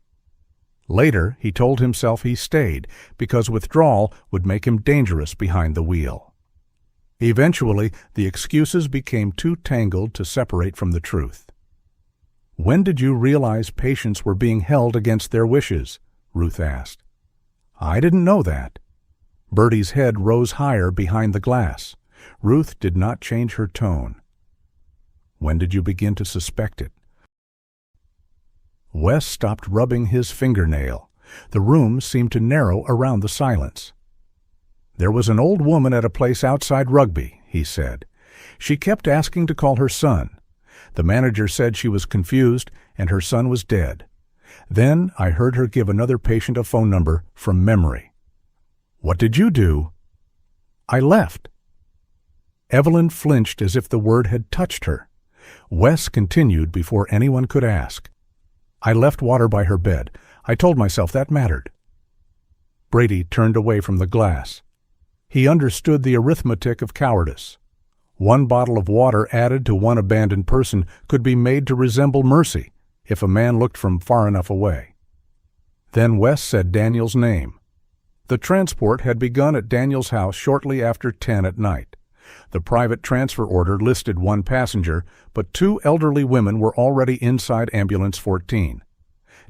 Later, he told himself he stayed because withdrawal would make him dangerous behind the wheel. Eventually, the excuses became too tangled to separate from the truth. When did you realize patients were being held against their wishes? Ruth asked. I didn't know that. Birdie's head rose higher behind the glass. Ruth did not change her tone. When did you begin to suspect it? Wes stopped rubbing his fingernail. The room seemed to narrow around the silence. There was an old woman at a place outside Rugby, he said. She kept asking to call her son. The manager said she was confused and her son was dead. Then I heard her give another patient a phone number from memory. What did you do? I left. Evelyn flinched as if the word had touched her. Wes continued before anyone could ask. I left water by her bed. I told myself that mattered. Brady turned away from the glass. He understood the arithmetic of cowardice. One bottle of water added to one abandoned person could be made to resemble mercy if a man looked from far enough away. Then Wes said Daniel's name. The transport had begun at Daniel's house shortly after 10 at night. The private transfer order listed 1 passenger, but 2 elderly women were already inside Ambulance 14.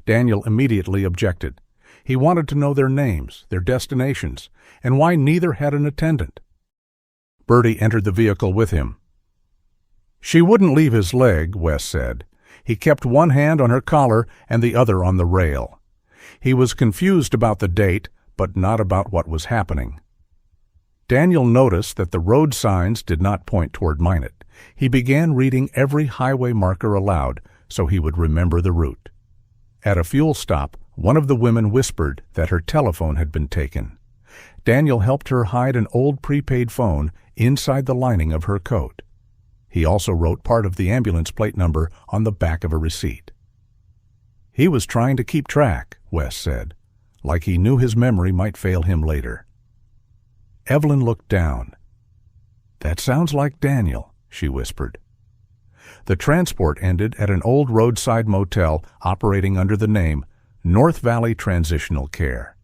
Daniel immediately objected. He wanted to know their names, their destinations, and why neither had an attendant. Birdie entered the vehicle with him. She wouldn't leave his leg, Wes said. He kept one hand on her collar and the other on the rail. He was confused about the date, but not about what was happening. Daniel noticed that the road signs did not point toward Minot. He began reading every highway marker aloud so he would remember the route. At a fuel stop, one of the women whispered that her telephone had been taken. Daniel helped her hide an old prepaid phone inside the lining of her coat. He also wrote part of the ambulance plate number on the back of a receipt. He was trying to keep track, Wes said, like he knew his memory might fail him later. Evelyn looked down. That sounds like Daniel, she whispered. The transport ended at an old roadside motel operating under the name North Valley Transitional Care.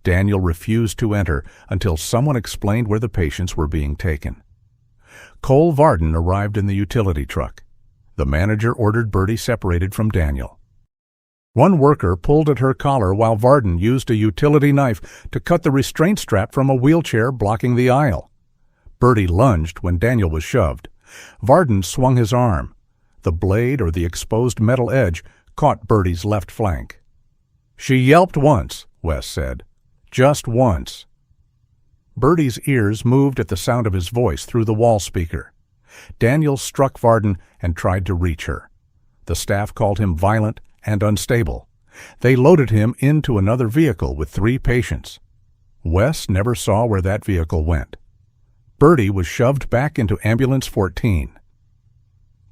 Daniel refused to enter until someone explained where the patients were being taken. Cole Varden arrived in the utility truck. The manager ordered Birdie separated from Daniel. One worker pulled at her collar while Varden used a utility knife to cut the restraint strap from a wheelchair blocking the aisle. Birdie lunged when Daniel was shoved. Varden swung his arm. The blade or the exposed metal edge caught Birdie's left flank. She yelped once, Wes said. Just once. Birdie's ears moved at the sound of his voice through the wall speaker. Daniel struck Varden and tried to reach her. The staff called him violent and unstable. They loaded him into another vehicle with 3 patients. Wes never saw where that vehicle went. Birdie was shoved back into Ambulance 14.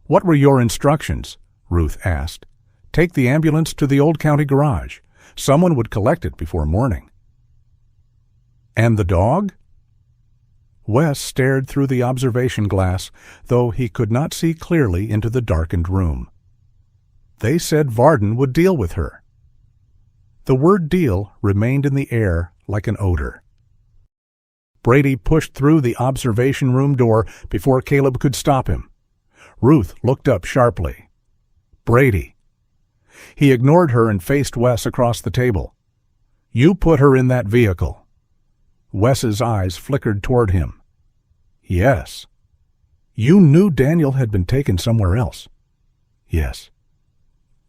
"What were your instructions?" Ruth asked. "Take the ambulance to the old county garage. Someone would collect it before morning." "And the dog?" Wes stared through the observation glass, though he could not see clearly into the darkened room. "They said Varden would deal with her." The word deal remained in the air like an odor. Brady pushed through the observation room door before Caleb could stop him. Ruth looked up sharply. "Brady." He ignored her and faced Wes across the table. "You put her in that vehicle." Wes's eyes flickered toward him. "Yes." "You knew Daniel had been taken somewhere else." "Yes."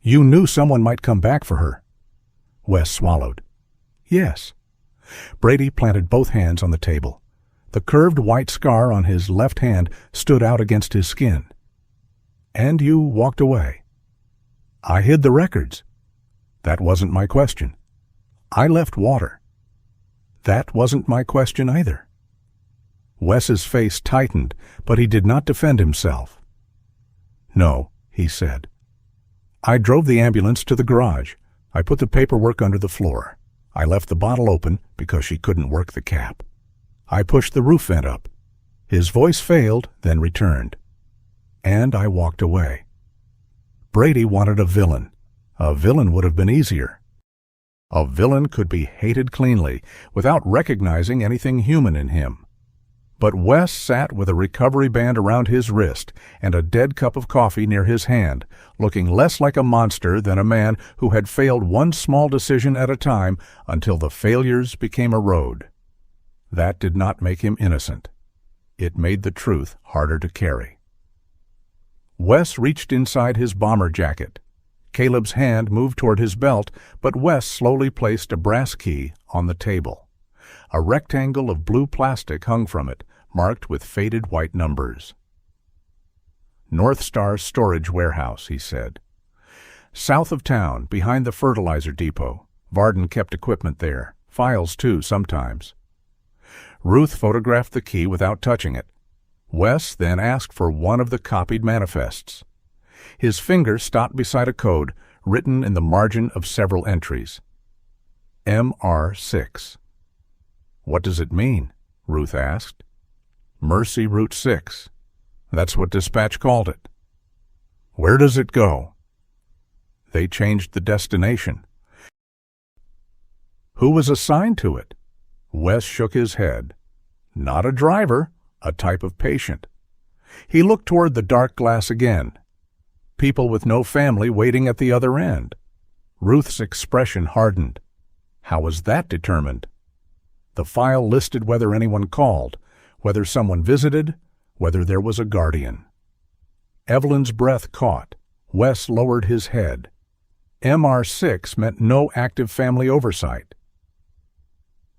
"You knew someone might come back for her." Wes swallowed. "Yes." Brady planted both hands on the table. The curved white scar on his left hand stood out against his skin. "And you walked away." "I hid the records." "That wasn't my question." "I left water." "That wasn't my question either." Wes's face tightened, but he did not defend himself. "No," he said. "I drove the ambulance to the garage. I put the paperwork under the floor. I left the bottle open because she couldn't work the cap. I pushed the roof vent up." His voice failed, then returned. "And I walked away." Brady wanted a villain. A villain would have been easier. A villain could be hated cleanly, without recognizing anything human in him. But Wes sat with a recovery band around his wrist and a dead cup of coffee near his hand, looking less like a monster than a man who had failed one small decision at a time until the failures became a road. That did not make him innocent. It made the truth harder to carry. Wes reached inside his bomber jacket. Caleb's hand moved toward his belt, but Wes slowly placed a brass key on the table. A rectangle of blue plastic hung from it, marked with faded white numbers. "North Star Storage Warehouse," he said. "South of town, behind the fertilizer depot. Varden kept equipment there. Files, too, sometimes." Ruth photographed the key without touching it. Wes then asked for one of the copied manifests. His finger stopped beside a code written in the margin of several entries. MR6. "What does it mean?" Ruth asked. "Mercy Route 6. That's what dispatch called it." "Where does it go?" "They changed the destination." "Who was assigned to it?" Wes shook his head. "Not a driver, a type of patient." He looked toward the dark glass again. "People with no family waiting at the other end." Ruth's expression hardened. "How was that determined?" The file listed whether anyone called, whether someone visited, whether there was a guardian. Evelyn's breath caught. Wes lowered his head. MR6 meant no active family oversight.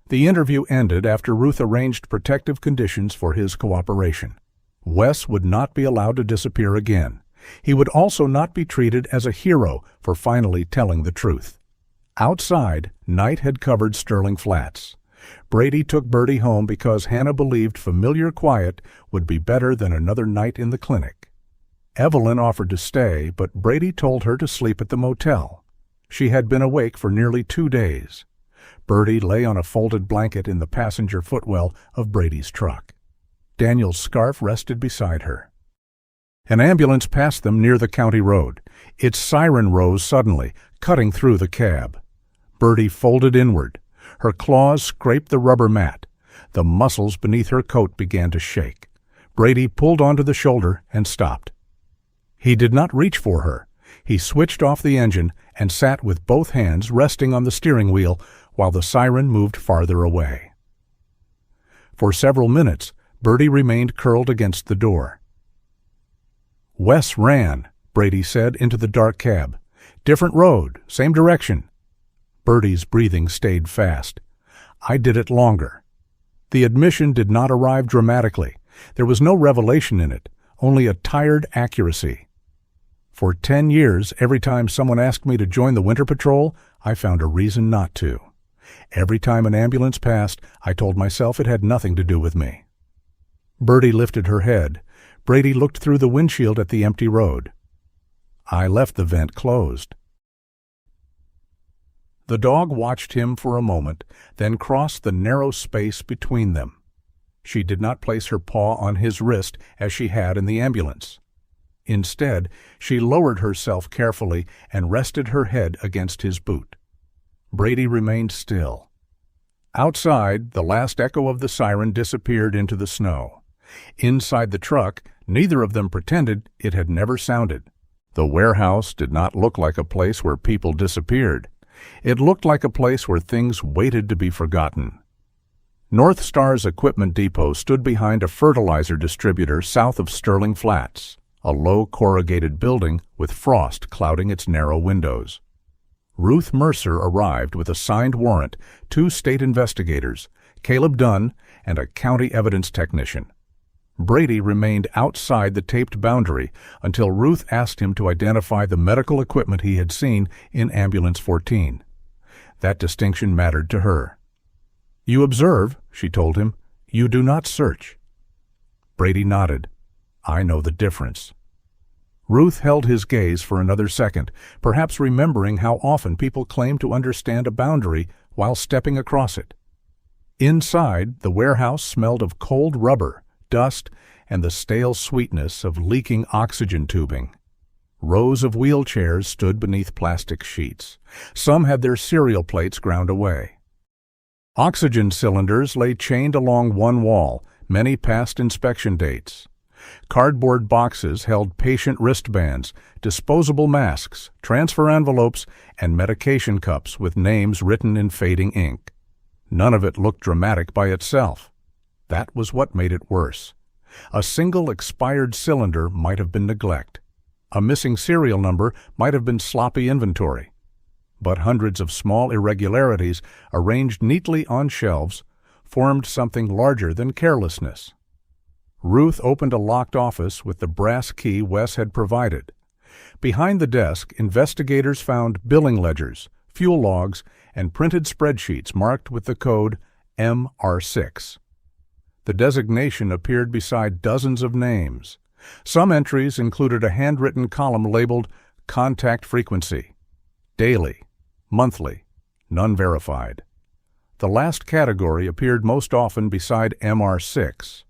The interview ended after Ruth arranged protective conditions for his cooperation. Wes would not be allowed to disappear again. He would also not be treated as a hero for finally telling the truth. Outside, night had covered Sterling Flats. Brady took Birdie home because Hannah believed familiar quiet would be better than another night in the clinic. Evelyn offered to stay, but Brady told her to sleep at the motel. She had been awake for nearly 2 days. Birdie lay on a folded blanket in the passenger footwell of Brady's truck. Daniel's scarf rested beside her. An ambulance passed them near the county road. Its siren rose suddenly, cutting through the cab. Birdie folded inward. Her claws scraped the rubber mat. The muscles beneath her coat began to shake. Brady pulled onto the shoulder and stopped. He did not reach for her. He switched off the engine and sat with both hands resting on the steering wheel while the siren moved farther away. For several minutes, Birdie remained curled against the door. "Wes ran," Brady said, into the dark cab. "Different road, same direction." Birdie's breathing stayed fast. "I did it longer." The admission did not arrive dramatically. There was no revelation in it, only a tired accuracy. For 10 years, every time someone asked me to join the winter patrol, I found a reason not to. Every time an ambulance passed, I told myself it had nothing to do with me. Birdie lifted her head. Brady looked through the windshield at the empty road. I left the vent closed. The dog watched him for a moment, then crossed the narrow space between them. She did not place her paw on his wrist as she had in the ambulance. Instead, she lowered herself carefully and rested her head against his boot. Brady remained still. Outside, the last echo of the siren disappeared into the snow. Inside the truck, neither of them pretended it had never sounded. The warehouse did not look like a place where people disappeared. It looked like a place where things waited to be forgotten. North Star's equipment depot stood behind a fertilizer distributor south of Sterling Flats, a low corrugated building with frost clouding its narrow windows. Ruth Mercer arrived with a signed warrant, 2 state investigators, Caleb Dunn, and a county evidence technician. Brady remained outside the taped boundary until Ruth asked him to identify the medical equipment he had seen in Ambulance 14. That distinction mattered to her. "You observe," she told him. "You do not search." Brady nodded. "I know the difference." Ruth held his gaze for another second, perhaps remembering how often people claim to understand a boundary while stepping across it. Inside, the warehouse smelled of cold rubber, dust, and the stale sweetness of leaking oxygen tubing. Rows of wheelchairs stood beneath plastic sheets. Some had their serial plates ground away. Oxygen cylinders lay chained along one wall, many past inspection dates. Cardboard boxes held patient wristbands, disposable masks, transfer envelopes, and medication cups with names written in fading ink. None of it looked dramatic by itself. That was what made it worse. A single expired cylinder might have been neglect. A missing serial number might have been sloppy inventory. But hundreds of small irregularities, arranged neatly on shelves, formed something larger than carelessness. Ruth opened a locked office with the brass key Wes had provided. Behind the desk, investigators found billing ledgers, fuel logs, and printed spreadsheets marked with the code MR6. The designation appeared beside dozens of names. Some entries included a handwritten column labeled Contact Frequency, Daily, Monthly, None Verified. The last category appeared most often beside MR6.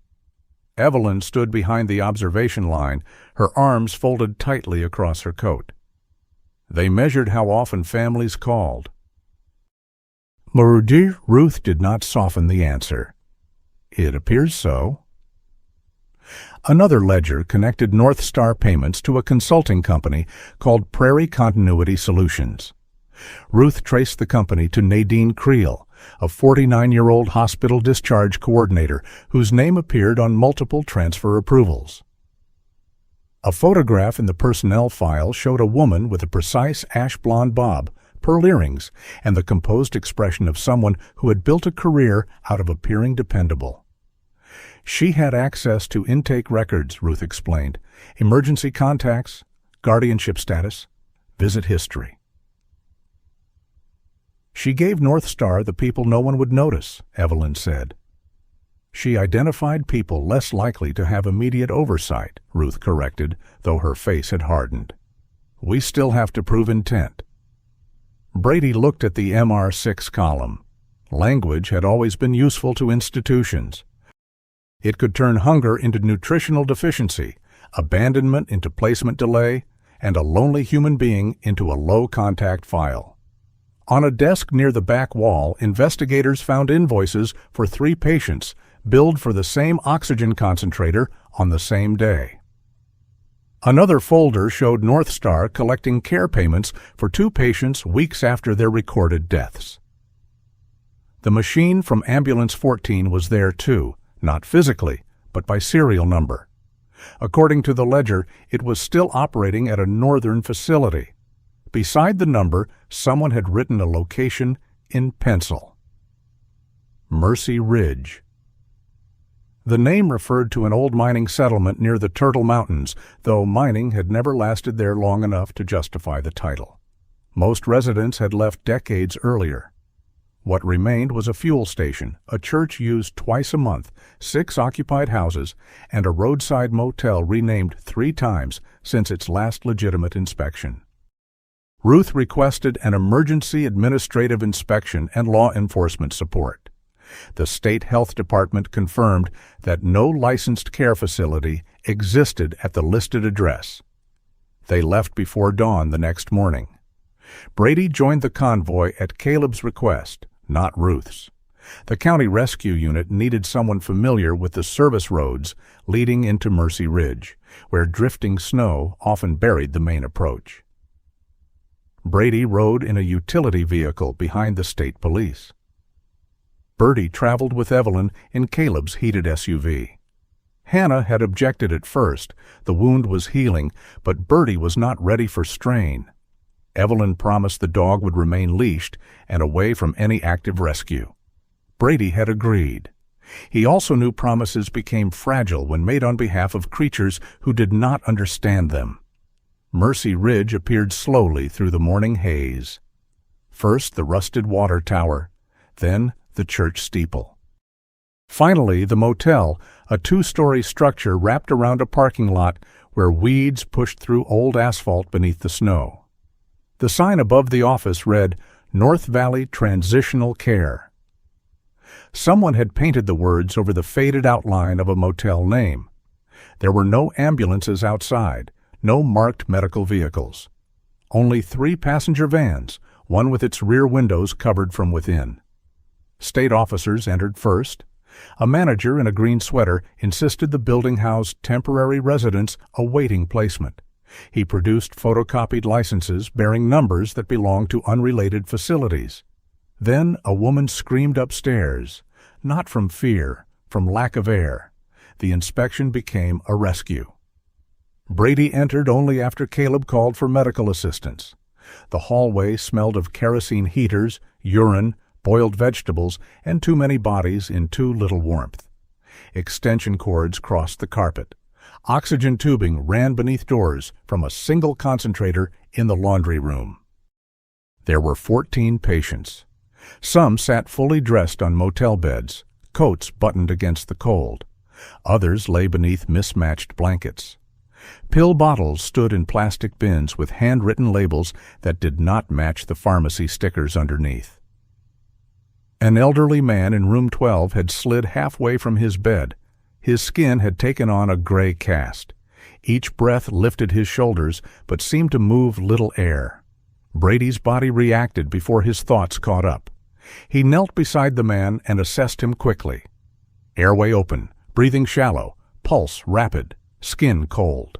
Evelyn stood behind the observation line, her arms folded tightly across her coat. They measured how often families called. Marudi, Ruth did not soften the answer. "It appears so." Another ledger connected North Star payments to a consulting company called Prairie Continuity Solutions. Ruth traced the company to Nadine Creel, a 49-year-old hospital discharge coordinator whose name appeared on multiple transfer approvals. A photograph in the personnel file showed a woman with a precise ash-blonde bob, pearl earrings, and the composed expression of someone who had built a career out of appearing dependable. She had access to intake records, Ruth explained, emergency contacts, guardianship status, visit history. She gave North Star the people no one would notice, Evelyn said. She identified people less likely to have immediate oversight, Ruth corrected, though her face had hardened. We still have to prove intent. Brady looked at the MR6 column. Language had always been useful to institutions. It could turn hunger into nutritional deficiency, abandonment into placement delay, and a lonely human being into a low-contact file. On a desk near the back wall, investigators found invoices for 3 patients billed for the same oxygen concentrator on the same day. Another folder showed North Star collecting care payments for 2 patients weeks after their recorded deaths. The machine from Ambulance 14 was there too, not physically, but by serial number. According to the ledger, it was still operating at a northern facility. Beside the number, someone had written a location in pencil. Mercy Ridge. The name referred to an old mining settlement near the Turtle Mountains, though mining had never lasted there long enough to justify the title. Most residents had left decades earlier. What remained was a fuel station, a church used twice a month, 6 occupied houses, and a roadside motel renamed 3 times since its last legitimate inspection. Ruth requested an emergency administrative inspection and law enforcement support. The state health department confirmed that no licensed care facility existed at the listed address. They left before dawn the next morning. Brady joined the convoy at Caleb's request, not Ruth's. The county rescue unit needed someone familiar with the service roads leading into Mercy Ridge, where drifting snow often buried the main approach. Brady rode in a utility vehicle behind the state police. Birdie traveled with Evelyn in Caleb's heated SUV. Hannah had objected at first. The wound was healing, but Birdie was not ready for strain. Evelyn promised the dog would remain leashed and away from any active rescue. Brady had agreed. He also knew promises became fragile when made on behalf of creatures who did not understand them. Mercy Ridge appeared slowly through the morning haze. First the rusted water tower, then the church steeple. Finally, the motel, a 2-story structure wrapped around a parking lot where weeds pushed through old asphalt beneath the snow. The sign above the office read, "North Valley Transitional Care." Someone had painted the words over the faded outline of a motel name. There were no ambulances outside, no marked medical vehicles. Only 3 passenger vans, one with its rear windows covered from within. State officers entered first. A manager in a green sweater insisted the building housed temporary residents awaiting placement. He produced photocopied licenses bearing numbers that belonged to unrelated facilities. Then a woman screamed upstairs, not from fear, from lack of air. The inspection became a rescue. Brady entered only after Caleb called for medical assistance. The hallway smelled of kerosene heaters, urine, boiled vegetables, and too many bodies in too little warmth. Extension cords crossed the carpet. Oxygen tubing ran beneath doors from a single concentrator in the laundry room. There were 14 patients. Some sat fully dressed on motel beds, coats buttoned against the cold. Others lay beneath mismatched blankets. Pill bottles stood in plastic bins with handwritten labels that did not match the pharmacy stickers underneath. An elderly man in room 12 had slid halfway from his bed. His skin had taken on a gray cast. Each breath lifted his shoulders, but seemed to move little air. Brady's body reacted before his thoughts caught up. He knelt beside the man and assessed him quickly. Airway open, breathing shallow, pulse rapid, skin cold.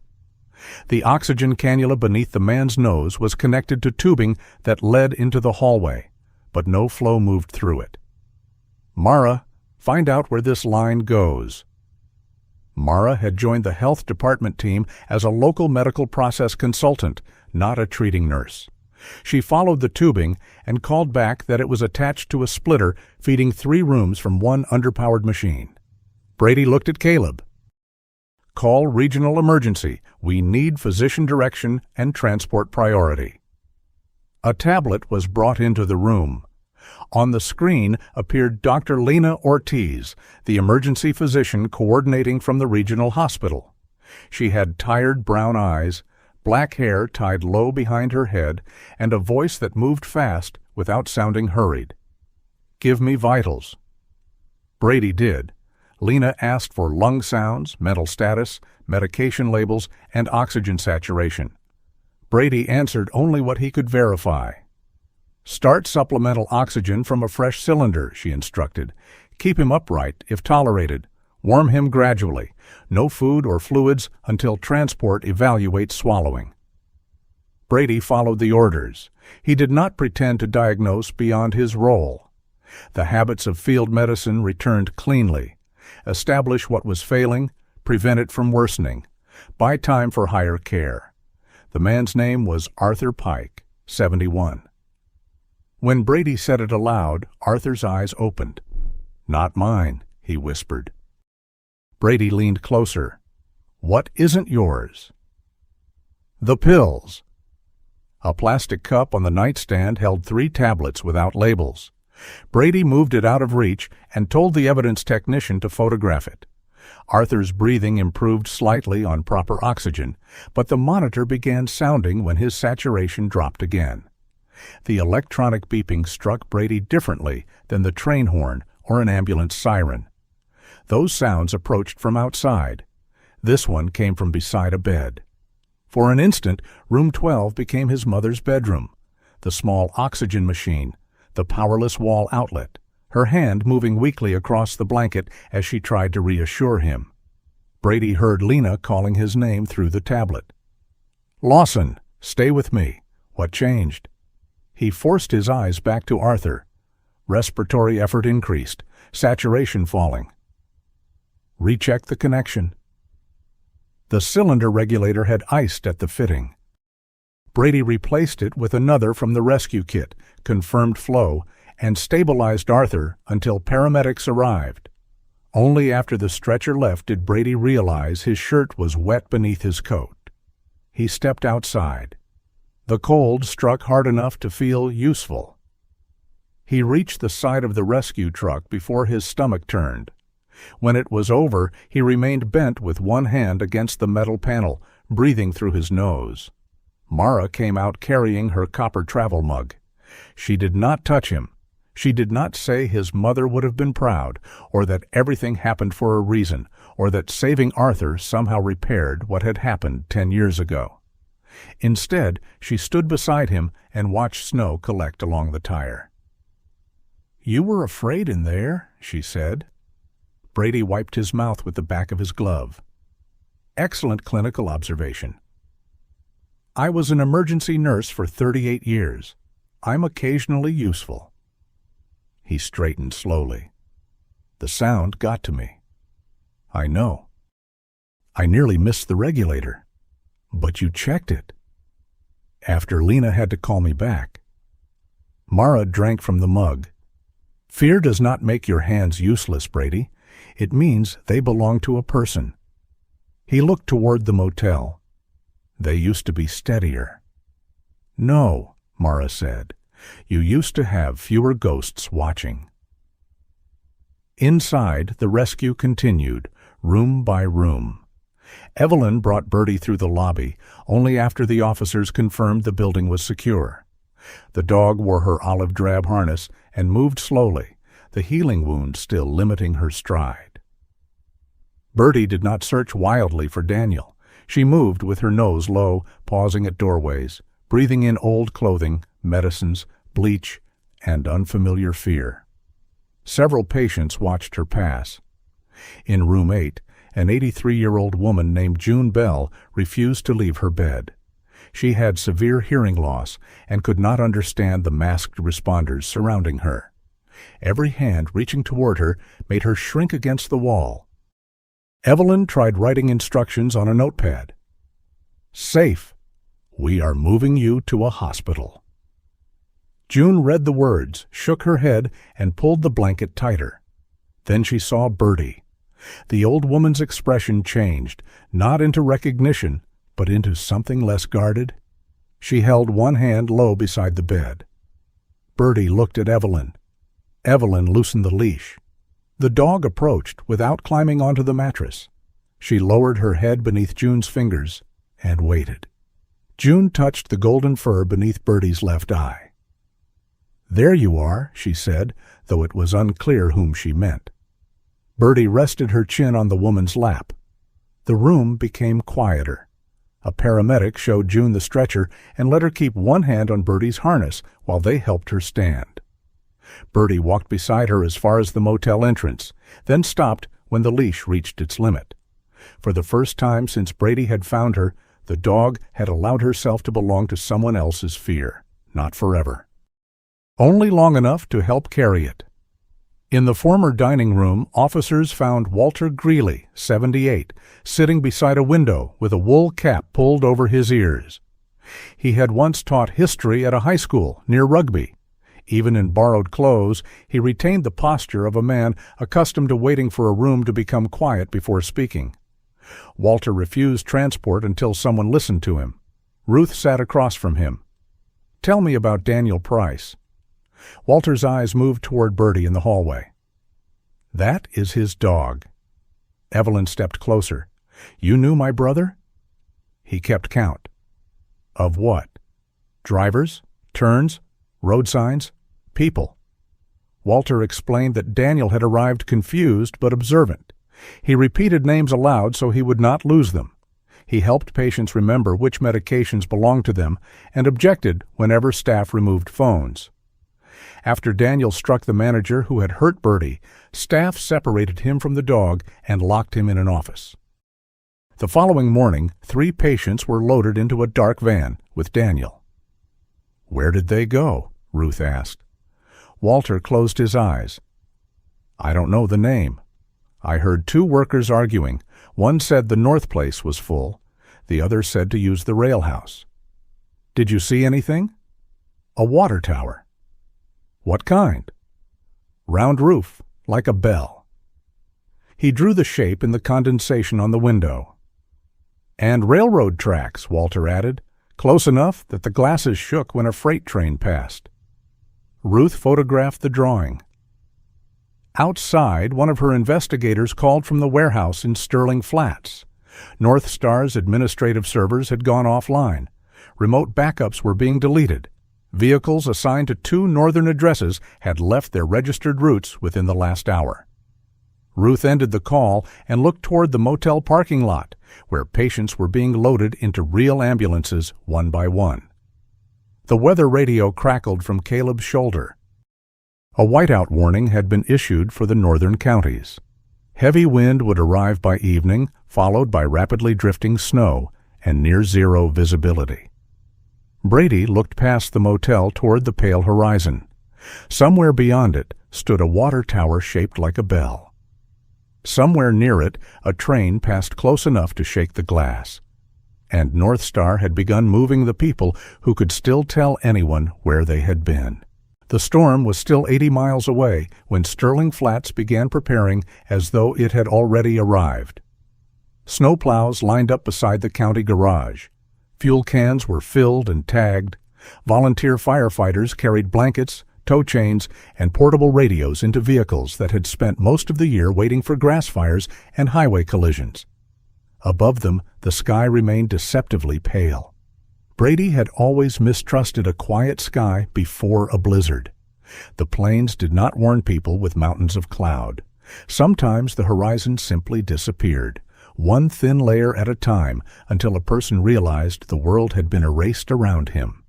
The oxygen cannula beneath the man's nose was connected to tubing that led into the hallway, but no flow moved through it. "Mara, find out where this line goes." Mara had joined the health department team as a local medical process consultant, not a treating nurse. She followed the tubing and called back that it was attached to a splitter feeding 3 rooms from one underpowered machine. Brady looked at Caleb. "Call regional emergency. We need physician direction and transport priority." A tablet was brought into the room. On the screen appeared Dr. Lena Ortiz, the emergency physician coordinating from the regional hospital. She had tired brown eyes, black hair tied low behind her head, and a voice that moved fast without sounding hurried. "Give me vitals." Brady did. Lena asked for lung sounds, mental status, medication labels, and oxygen saturation. Brady answered only what he could verify. "Start supplemental oxygen from a fresh cylinder," she instructed. "Keep him upright, if tolerated. Warm him gradually. No food or fluids until transport evaluates swallowing." Brady followed the orders. He did not pretend to diagnose beyond his role. The habits of field medicine returned cleanly. Establish what was failing, prevent it from worsening. Buy time for higher care. The man's name was Arthur Pike, 71. When Brady said it aloud, Arthur's eyes opened. "Not mine," he whispered. Brady leaned closer. "What isn't yours?" "The pills." A plastic cup on the nightstand held 3 tablets without labels. Brady moved it out of reach and told the evidence technician to photograph it. Arthur's breathing improved slightly on proper oxygen, but the monitor began sounding when his saturation dropped again. The electronic beeping struck Brady differently than the train horn or an ambulance siren. Those sounds approached from outside. This one came from beside a bed. For an instant, room 12 became his mother's bedroom. The small oxygen machine, the powerless wall outlet, her hand moving weakly across the blanket as she tried to reassure him. Brady heard Lena calling his name through the tablet. "Lawson, stay with me. What changed?" He forced his eyes back to Arthur. Respiratory effort increased, saturation falling. "Recheck the connection." The cylinder regulator had iced at the fitting. Brady replaced it with another from the rescue kit, confirmed flow, and stabilized Arthur until paramedics arrived. Only after the stretcher left did Brady realize his shirt was wet beneath his coat. He stepped outside. The cold struck hard enough to feel useful. He reached the side of the rescue truck before his stomach turned. When it was over, he remained bent with one hand against the metal panel, breathing through his nose. Mara came out carrying her copper travel mug. She did not touch him. She did not say his mother would have been proud, or that everything happened for a reason, or that saving Arthur somehow repaired what had happened 10 years ago. Instead, she stood beside him and watched snow collect along the tire. "You were afraid in there," she said. Brady wiped his mouth with the back of his glove. "Excellent clinical observation. I was an emergency nurse for 38 years. I'm occasionally useful." He straightened slowly. "The sound got to me." "I know. I nearly missed the regulator." "But you checked it." "After Lena had to call me back." Mara drank from the mug. "Fear does not make your hands useless, Brady. It means they belong to a person." He looked toward the motel. "They used to be steadier." "No," Mara said. "You used to have fewer ghosts watching." Inside, the rescue continued, room by room. Evelyn brought Birdie through the lobby, only after the officers confirmed the building was secure. The dog wore her olive drab harness and moved slowly, the healing wound still limiting her stride. Birdie did not search wildly for Daniel. She moved with her nose low, pausing at doorways, breathing in old clothing, medicines, bleach, and unfamiliar fear. Several patients watched her pass. In room 8, an 83-year-old woman named June Bell refused to leave her bed. She had severe hearing loss and could not understand the masked responders surrounding her. Every hand reaching toward her made her shrink against the wall. Evelyn tried writing instructions on a notepad. "Safe. We are moving you to a hospital." June read the words, shook her head, and pulled the blanket tighter. Then she saw Birdie. The old woman's expression changed, not into recognition, but into something less guarded. She held one hand low beside the bed. Birdie looked at Evelyn. Evelyn loosened the leash. The dog approached without climbing onto the mattress. She lowered her head beneath June's fingers and waited. June touched the golden fur beneath Birdie's left eye. "There you are," she said, though it was unclear whom she meant. Birdie rested her chin on the woman's lap. The room became quieter. A paramedic showed June the stretcher and let her keep one hand on Birdie's harness while they helped her stand. Birdie walked beside her as far as the motel entrance, then stopped when the leash reached its limit. For the first time since Brady had found her, the dog had allowed herself to belong to someone else's fear, not forever. Only long enough to help carry it. In the former dining room, officers found Walter Greeley, 78, sitting beside a window with a wool cap pulled over his ears. He had once taught history at a high school near Rugby. Even in borrowed clothes, he retained the posture of a man accustomed to waiting for a room to become quiet before speaking. Walter refused transport until someone listened to him. Ruth sat across from him. "Tell me about Daniel Price." Walter's eyes moved toward Birdie in the hallway. "That is his dog." Evelyn stepped closer. "You knew my brother?" He kept count. "Of what? Drivers? Turns? Road signs? People?" Walter explained that Daniel had arrived confused but observant. He repeated names aloud so he would not lose them. He helped patients remember which medications belonged to them and objected whenever staff removed phones. After Daniel struck the manager who had hurt Birdie, staff separated him from the dog and locked him in an office. The following morning, 3 patients were loaded into a dark van with Daniel. "Where did they go?" Ruth asked. Walter closed his eyes. "I don't know the name. I heard 2 workers arguing. One said the North Place was full. The other said to use the rail house." "Did you see anything?" "A water tower." "What kind?" "Round roof, like a bell." He drew the shape in the condensation on the window. "And railroad tracks," Walter added, "close enough that the glasses shook when a freight train passed." Ruth photographed the drawing. Outside, one of her investigators called from the warehouse in Sterling Flats. North Star's administrative servers had gone offline. Remote backups were being deleted. Vehicles assigned to 2 northern addresses had left their registered routes within the last hour. Ruth ended the call and looked toward the motel parking lot, where patients were being loaded into real ambulances one by one. The weather radio crackled from Caleb's shoulder. A whiteout warning had been issued for the northern counties. Heavy wind would arrive by evening, followed by rapidly drifting snow and near-zero visibility. Brady looked past the motel toward the pale horizon. Somewhere beyond it stood a water tower shaped like a bell. Somewhere near it, a train passed close enough to shake the glass. And North Star had begun moving the people who could still tell anyone where they had been. The storm was still 80 miles away when Sterling Flats began preparing as though it had already arrived. Snowplows lined up beside the county garage. Fuel cans were filled and tagged. Volunteer firefighters carried blankets, tow chains, and portable radios into vehicles that had spent most of the year waiting for grass fires and highway collisions. Above them, the sky remained deceptively pale. Brady had always mistrusted a quiet sky before a blizzard. The plains did not warn people with mountains of cloud. Sometimes the horizon simply disappeared, one thin layer at a time, until a person realized the world had been erased around him.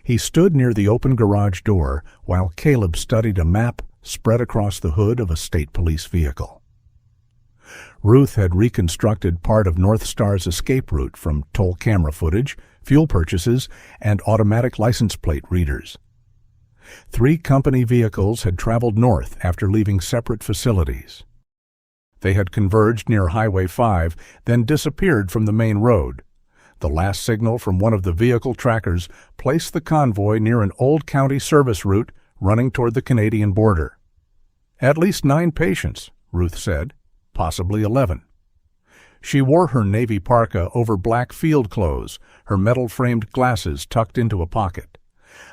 He stood near the open garage door while Caleb studied a map spread across the hood of a state police vehicle. Ruth had reconstructed part of North Star's escape route from toll camera footage, fuel purchases, and automatic license plate readers. 3 company vehicles had traveled north after leaving separate facilities. They had converged near Highway 5, then disappeared from the main road. The last signal from one of the vehicle trackers placed the convoy near an old county service route running toward the Canadian border. "At least 9 patients," Ruth said, "possibly 11. She wore her navy parka over black field clothes, her metal-framed glasses tucked into a pocket.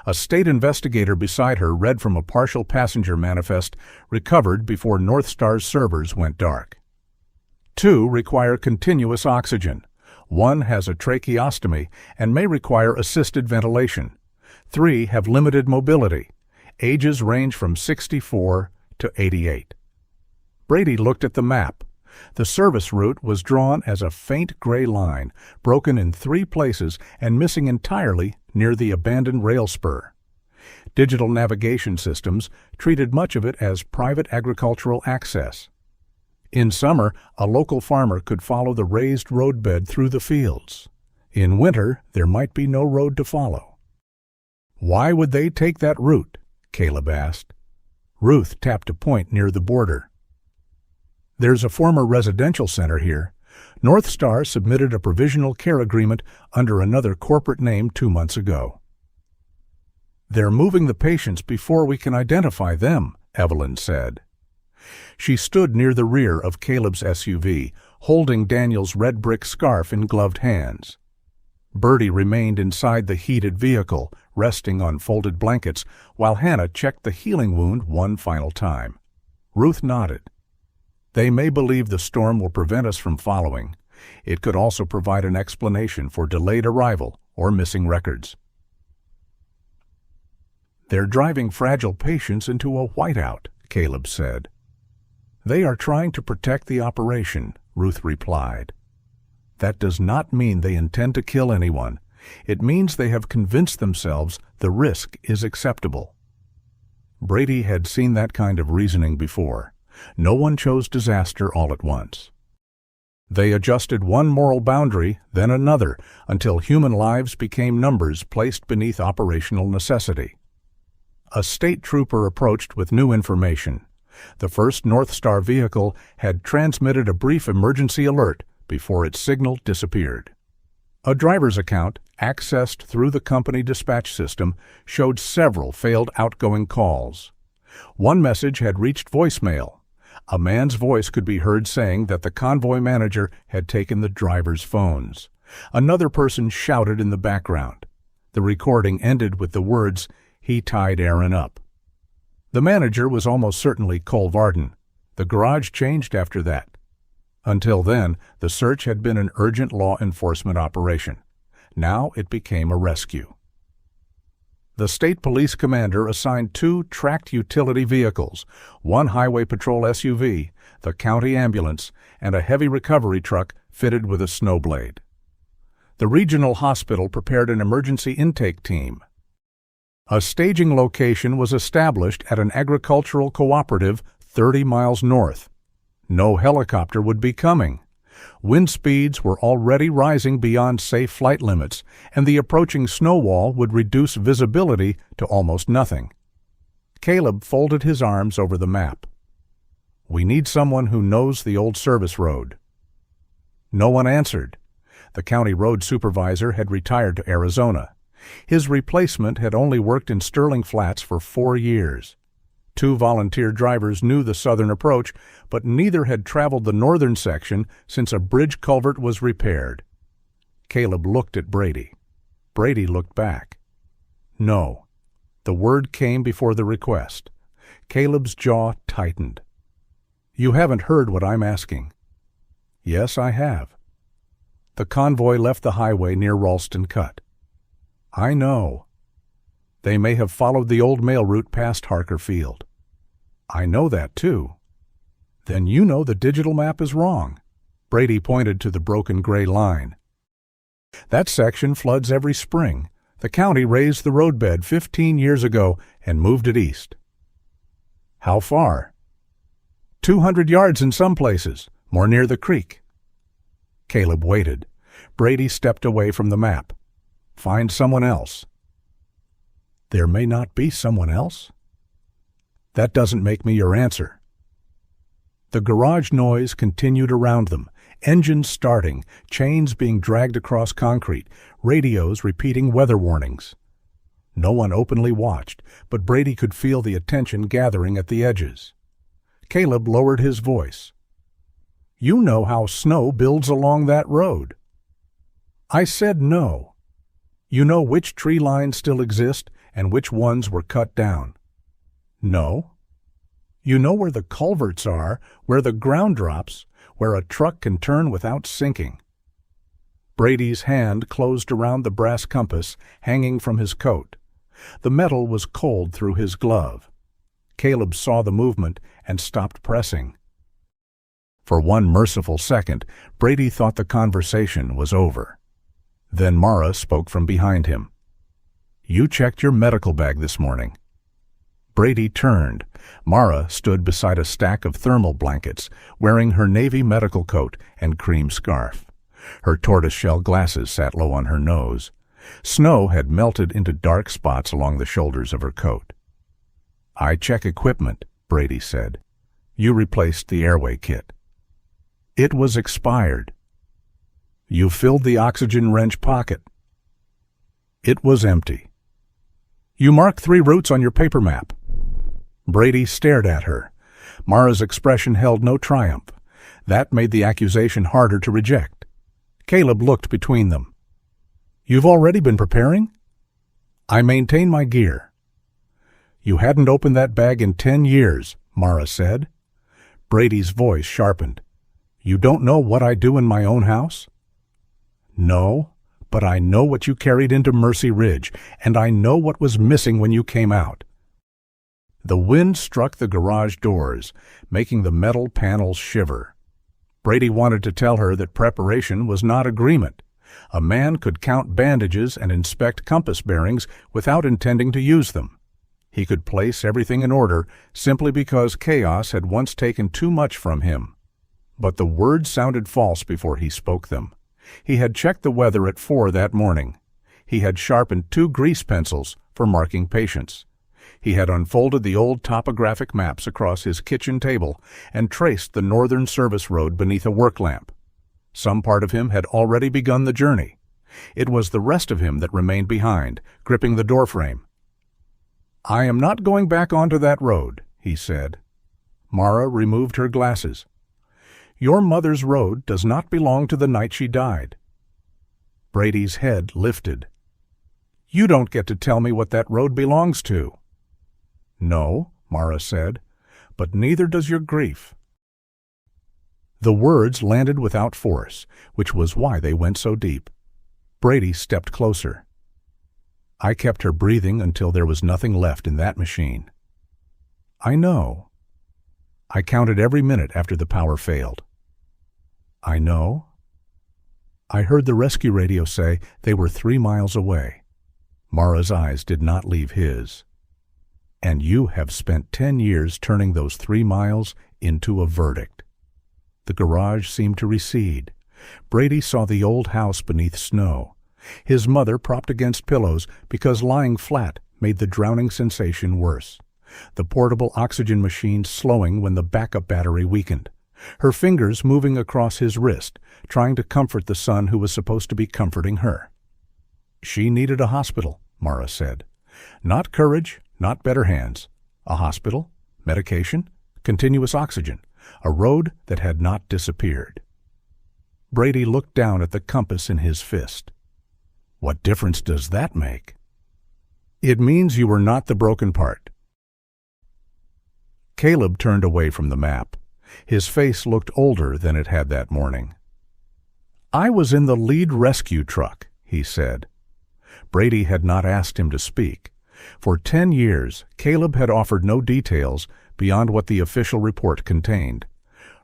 A state investigator beside her read from a partial passenger manifest recovered before North Star's servers went dark. 2 require continuous oxygen. 1 has a tracheostomy and may require assisted ventilation. 3 have limited mobility. Ages range from 64 to 88. Brady looked at the map. The service route was drawn as a faint gray line, broken in 3 places and missing entirely near the abandoned rail spur. Digital navigation systems treated much of it as private agricultural access. In summer, a local farmer could follow the raised roadbed through the fields. In winter, there might be no road to follow. "Why would they take that route?" Caleb asked. Ruth tapped a point near the border. "There's a former residential center here. North Star submitted a provisional care agreement under another corporate name 2 months ago." "They're moving the patients before we can identify them," Evelyn said. She stood near the rear of Caleb's SUV, holding Daniel's red brick scarf in gloved hands. Birdie remained inside the heated vehicle, resting on folded blankets, while Hannah checked the healing wound one final time. Ruth nodded. "They may believe the storm will prevent us from following. It could also provide an explanation for delayed arrival or missing records." "They're driving fragile patients into a whiteout," Caleb said. "They are trying to protect the operation," Ruth replied. "That does not mean they intend to kill anyone. It means they have convinced themselves the risk is acceptable." Brady had seen that kind of reasoning before. No one chose disaster all at once. They adjusted one moral boundary, then another, until human lives became numbers placed beneath operational necessity. A state trooper approached with new information. The first North Star vehicle had transmitted a brief emergency alert before its signal disappeared. A driver's account, accessed through the company dispatch system, showed several failed outgoing calls. One message had reached voicemail. A man's voice could be heard saying that the convoy manager had taken the driver's phones. Another person shouted in the background. The recording ended with the words, "He tied Aaron up." The manager was almost certainly Cole Varden. The garage changed after that. Until then, the search had been an urgent law enforcement operation. Now it became a rescue. The state police commander assigned 2 tracked utility vehicles, 1 highway patrol SUV, the county ambulance, and a heavy recovery truck fitted with a snowblade. The regional hospital prepared an emergency intake team. A staging location was established at an agricultural cooperative 30 miles north. No helicopter would be coming. Wind speeds were already rising beyond safe flight limits, and the approaching snow wall would reduce visibility to almost nothing. Caleb folded his arms over the map. "We need someone who knows the old service road." No one answered. The county road supervisor had retired to Arizona. His replacement had only worked in Sterling Flats for 4 years. 2 volunteer drivers knew the southern approach, but neither had traveled the northern section since a bridge culvert was repaired. Caleb looked at Brady. Brady looked back. No. The word came before the request. Caleb's jaw tightened. "You haven't heard what I'm asking." "Yes, I have." "The convoy left the highway near Ralston Cut." "I know." "They may have followed the old mail route past Harker Field." "I know that, too." "Then you know the digital map is wrong." Brady pointed to the broken gray line. "That section floods every spring. The county raised the roadbed 15 years ago and moved it east." "How far?" 200 yards in some places, more near the creek." Caleb waited. Brady stepped away from the map. "Find someone else." "There may not be someone else." "That doesn't make me your answer." The garage noise continued around them, engines starting, chains being dragged across concrete, radios repeating weather warnings. No one openly watched, but Brady could feel the attention gathering at the edges. Caleb lowered his voice. "You know how snow builds along that road." "I said no." "You know which tree lines still exist and which ones were cut down." "No." "You know where the culverts are, where the ground drops, where a truck can turn without sinking." Brady's hand closed around the brass compass hanging from his coat. The metal was cold through his glove. Caleb saw the movement and stopped pressing. For one merciful second, Brady thought the conversation was over. Then Mara spoke from behind him. "You checked your medical bag this morning." Brady turned. Mara stood beside a stack of thermal blankets, wearing her navy medical coat and cream scarf. Her tortoiseshell glasses sat low on her nose. Snow had melted into dark spots along the shoulders of her coat. "I check equipment," Brady said. "You replaced the airway kit." "It was expired." "You filled the oxygen wrench pocket." "It was empty." You mark 3 routes on your paper map." Brady stared at her. Mara's expression held no triumph. That made the accusation harder to reject. Caleb looked between them. "You've already been preparing?" "I maintain my gear." "You hadn't opened that bag in 10 years, Mara said. Brady's voice sharpened. "You don't know what I do in my own house?" "No, but I know what you carried into Mercy Ridge, and I know what was missing when you came out." The wind struck the garage doors, making the metal panels shiver. Brady wanted to tell her that preparation was not agreement. A man could count bandages and inspect compass bearings without intending to use them. He could place everything in order simply because chaos had once taken too much from him. But the words sounded false before he spoke them. He had checked the weather at 4 that morning. He had sharpened 2 grease pencils for marking patients. He had unfolded the old topographic maps across his kitchen table and traced the northern service road beneath a work lamp. Some part of him had already begun the journey. It was the rest of him that remained behind, gripping the doorframe. "I am not going back onto that road," he said. Mara removed her glasses. "Your mother's road does not belong to the night she died." Brady's head lifted. "You don't get to tell me what that road belongs to." "No," Mara said, "but neither does your grief." The words landed without force, which was why they went so deep. Brady stepped closer. "I kept her breathing until there was nothing left in that machine." "I know." "I counted every minute after the power failed." "I know." "I heard the rescue radio say they were 3 miles away." Mara's eyes did not leave his. "And you have spent 10 years turning those 3 miles into a verdict." The garage seemed to recede. Brady saw the old house beneath snow. His mother propped against pillows because lying flat made the drowning sensation worse. The portable oxygen machine slowing when the backup battery weakened. Her fingers moving across his wrist, trying to comfort the son who was supposed to be comforting her. She needed a hospital, Mara said. Not courage, not better hands. A hospital, medication, continuous oxygen, a road that had not disappeared. Brady looked down at the compass in his fist. What difference does that make? It means you were not the broken part. Caleb turned away from the map. His face looked older than it had that morning. I was in the lead rescue truck, he said. Brady had not asked him to speak. For 10 years, Caleb had offered no details beyond what the official report contained.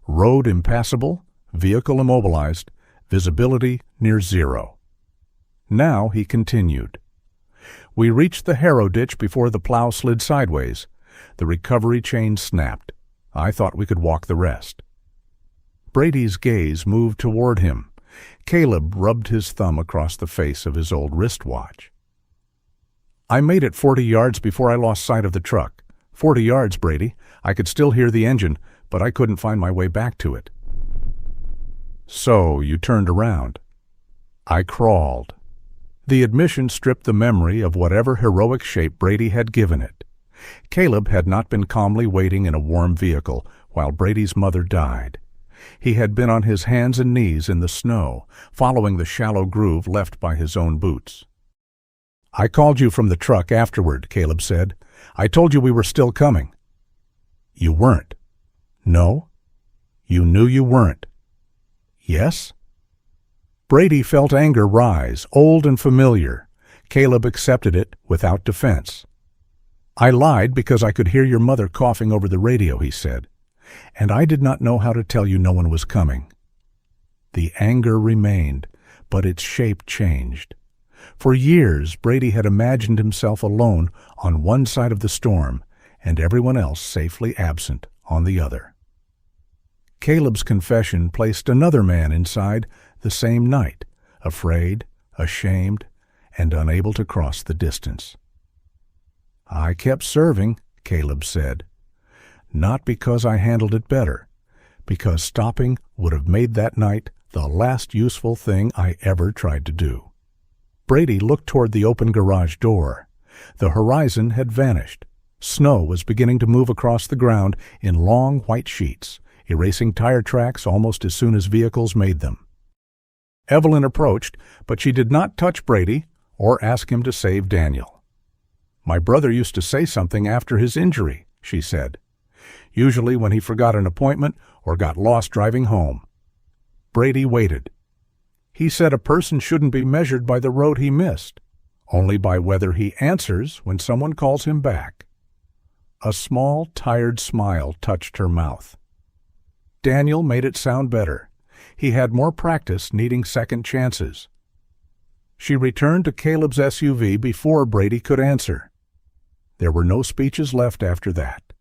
Road impassable, vehicle immobilized, visibility near zero. Now he continued. We reached the harrow ditch before the plow slid sideways. The recovery chain snapped. I thought we could walk the rest. Brady's gaze moved toward him. Caleb rubbed his thumb across the face of his old wristwatch. I made it 40 yards before I lost sight of the truck. 40 yards, Brady. I could still hear the engine, but I couldn't find my way back to it. So you turned around. I crawled. The admission stripped the memory of whatever heroic shape Brady had given it. Caleb had not been calmly waiting in a warm vehicle while Brady's mother died. He had been on his hands and knees in the snow, following the shallow groove left by his own boots. I called you from the truck afterward, Caleb said. I told you we were still coming. You weren't. No? You knew you weren't. Yes? Brady felt anger rise, old and familiar. Caleb accepted it without defense. I lied because I could hear your mother coughing over the radio, he said, and I did not know how to tell you no one was coming. The anger remained, but its shape changed. For years, Brady had imagined himself alone on one side of the storm and everyone else safely absent on the other. Caleb's confession placed another man inside the same night, afraid, ashamed, and unable to cross the distance. I kept serving, Caleb said. Not because I handled it better, because stopping would have made that night the last useful thing I ever tried to do. Brady looked toward the open garage door. The horizon had vanished. Snow was beginning to move across the ground in long white sheets, erasing tire tracks almost as soon as vehicles made them. Evelyn approached, but she did not touch Brady or ask him to save Daniel. "My brother used to say something after his injury," she said, "usually when he forgot an appointment or got lost driving home." Brady waited. "He said a person shouldn't be measured by the road he missed, only by whether he answers when someone calls him back." A small, tired smile touched her mouth. Daniel made it sound better. He had more practice needing second chances. She returned to Caleb's SUV before Brady could answer. There were no speeches left after that.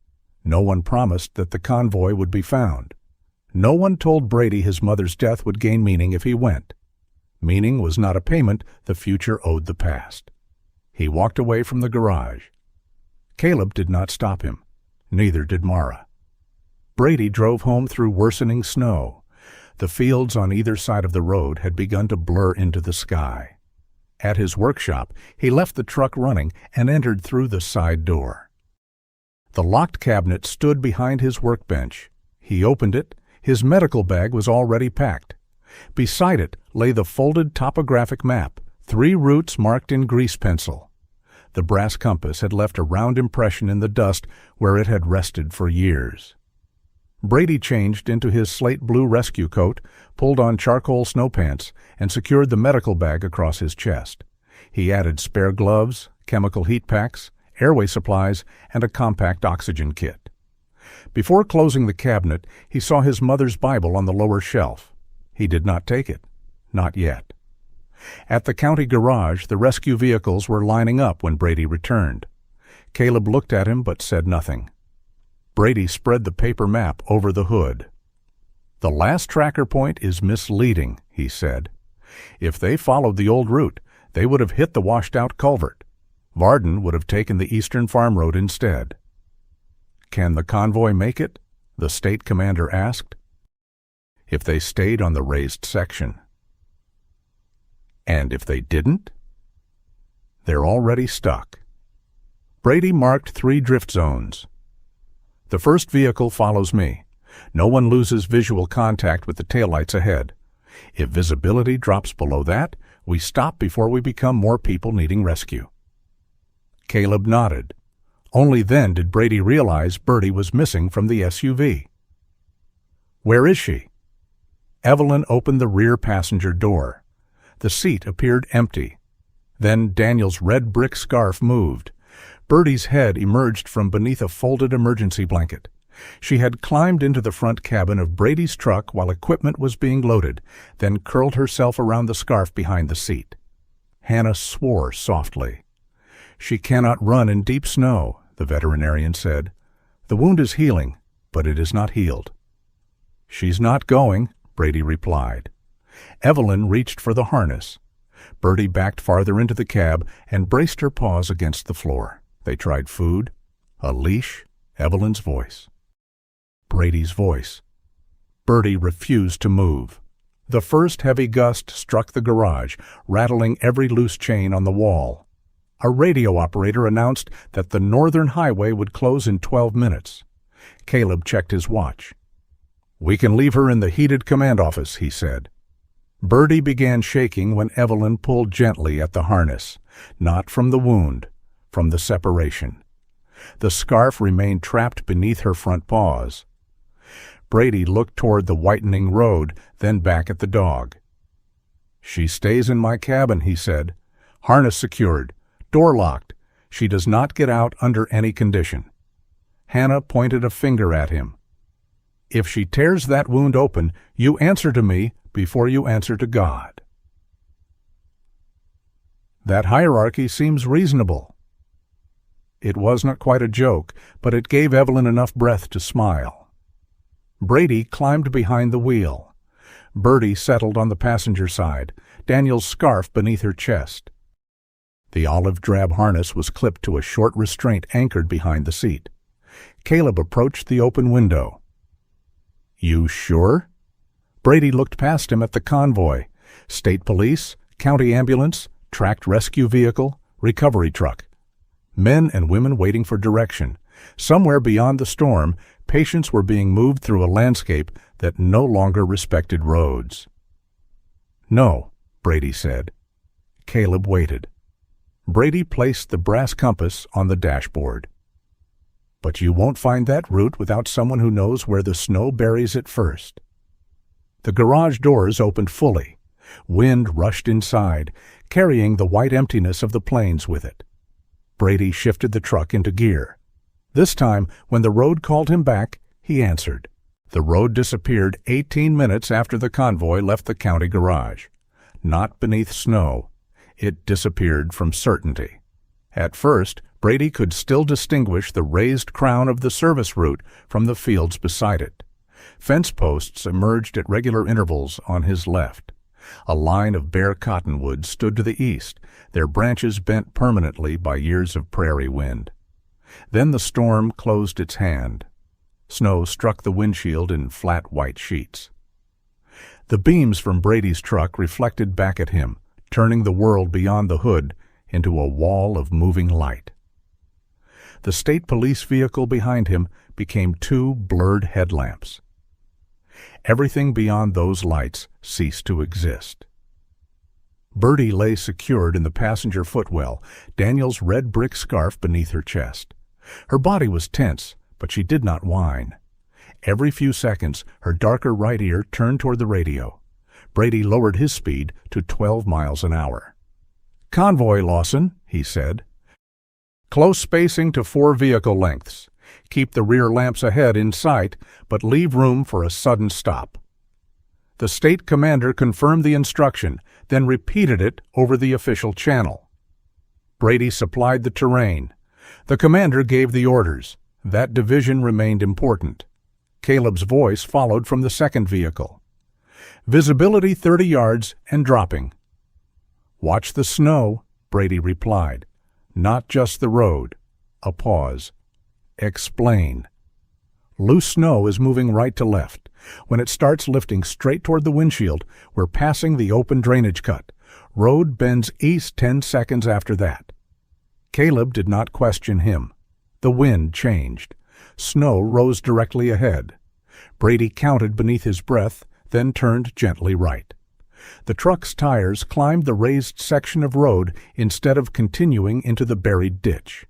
No one promised that the convoy would be found. No one told Brady his mother's death would gain meaning if he went. Meaning was not a payment the future owed the past. He walked away from the garage. Caleb did not stop him. Neither did Mara. Brady drove home through worsening snow. The fields on either side of the road had begun to blur into the sky. At his workshop, he left the truck running and entered through the side door. The locked cabinet stood behind his workbench. He opened it. His medical bag was already packed. Beside it lay the folded topographic map, 3 routes marked in grease pencil. The brass compass had left a round impression in the dust where it had rested for years. Brady changed into his slate blue rescue coat, pulled on charcoal snow pants, and secured the medical bag across his chest. He added spare gloves, chemical heat packs, airway supplies, and a compact oxygen kit. Before closing the cabinet, he saw his mother's Bible on the lower shelf. He did not take it. Not yet. At the county garage, the rescue vehicles were lining up when Brady returned. Caleb looked at him but said nothing. Brady spread the paper map over the hood. "The last tracker point is misleading," he said. "If they followed the old route, they would have hit the washed-out culvert. Varden would have taken the eastern farm road instead." "Can the convoy make it?" the state commander asked. "If they stayed on the raised section." "And if they didn't?" "They're already stuck." Brady marked 3 drift zones. "The first vehicle follows me. No one loses visual contact with the taillights ahead. If visibility drops below that, we stop before we become more people needing rescue." Caleb nodded. Only then did Brady realize Birdie was missing from the SUV. "Where is she?" Evelyn opened the rear passenger door. The seat appeared empty. Then Daniel's red brick scarf moved. Birdie's head emerged from beneath a folded emergency blanket. She had climbed into the front cabin of Brady's truck while equipment was being loaded, then curled herself around the scarf behind the seat. Hannah swore softly. "She cannot run in deep snow," the veterinarian said. "The wound is healing, but it is not healed." "She's not going," Brady replied. Evelyn reached for the harness. Birdie backed farther into the cab and braced her paws against the floor. They tried food, a leash, Evelyn's voice. Brady's voice. Birdie refused to move. The first heavy gust struck the garage, rattling every loose chain on the wall. A radio operator announced that the northern highway would close in 12 minutes. Caleb checked his watch. "We can leave her in the heated command office," he said. Birdie began shaking when Evelyn pulled gently at the harness, not from the wound, from the separation. The scarf remained trapped beneath her front paws. Brady looked toward the whitening road, then back at the dog. "She stays in my cabin," he said. "Harness secured, door locked. She does not get out under any condition." Hannah pointed a finger at him. "If she tears that wound open, you answer to me before you answer to God." "That hierarchy seems reasonable." It was not quite a joke, but it gave Evelyn enough breath to smile. Brady climbed behind the wheel. Birdie settled on the passenger side, Daniel's scarf beneath her chest. The olive-drab harness was clipped to a short restraint anchored behind the seat. Caleb approached the open window. "You sure?" Brady looked past him at the convoy. State police, county ambulance, tracked rescue vehicle, recovery truck. Men and women waiting for direction. Somewhere beyond the storm, patients were being moved through a landscape that no longer respected roads. "No," Brady said. Caleb waited. Brady placed the brass compass on the dashboard. "But you won't find that route without someone who knows where the snow buries it first." The garage doors opened fully. Wind rushed inside, carrying the white emptiness of the plains with it. Brady shifted the truck into gear. This time, when the road called him back, he answered. The road disappeared 18 minutes after the convoy left the county garage. Not beneath snow. It disappeared from certainty. At first, Brady could still distinguish the raised crown of the service route from the fields beside it. Fence posts emerged at regular intervals on his left. A line of bare cottonwoods stood to the east, their branches bent permanently by years of prairie wind. Then the storm closed its hand. Snow struck the windshield in flat white sheets. The beams from Brady's truck reflected back at him, turning the world beyond the hood into a wall of moving light. The state police vehicle behind him became two blurred headlamps. Everything beyond those lights ceased to exist. Birdie lay secured in the passenger footwell, Daniel's red brick scarf beneath her chest. Her body was tense, but she did not whine. Every few seconds, her darker right ear turned toward the radio. Brady lowered his speed to 12 miles an hour. "Convoy, Lawson," he said. "Close spacing to 4 vehicle lengths. Keep the rear lamps ahead in sight, but leave room for a sudden stop." The state commander confirmed the instruction, then repeated it over the official channel. Brady supplied the terrain. The commander gave the orders. That division remained important. Caleb's voice followed from the second vehicle. "Visibility 30 yards and dropping." "Watch the snow," Brady replied. "Not just the road." A pause. "Explain." "Loose snow is moving right to left. When it starts lifting straight toward the windshield, we're passing the open drainage cut. Road bends east 10 seconds after that." Caleb did not question him. The wind changed. Snow rose directly ahead. Brady counted beneath his breath, then turned gently right. The truck's tires climbed the raised section of road instead of continuing into the buried ditch.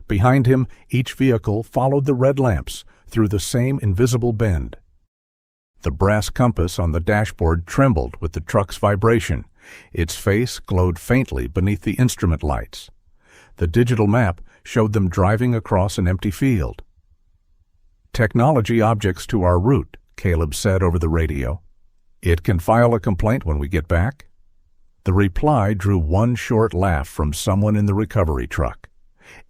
Behind him, each vehicle followed the red lamps through the same invisible bend. The brass compass on the dashboard trembled with the truck's vibration. Its face glowed faintly beneath the instrument lights. The digital map showed them driving across an empty field. "Technology objects to our route," Caleb said over the radio. "It can file a complaint when we get back." The reply drew one short laugh from someone in the recovery truck.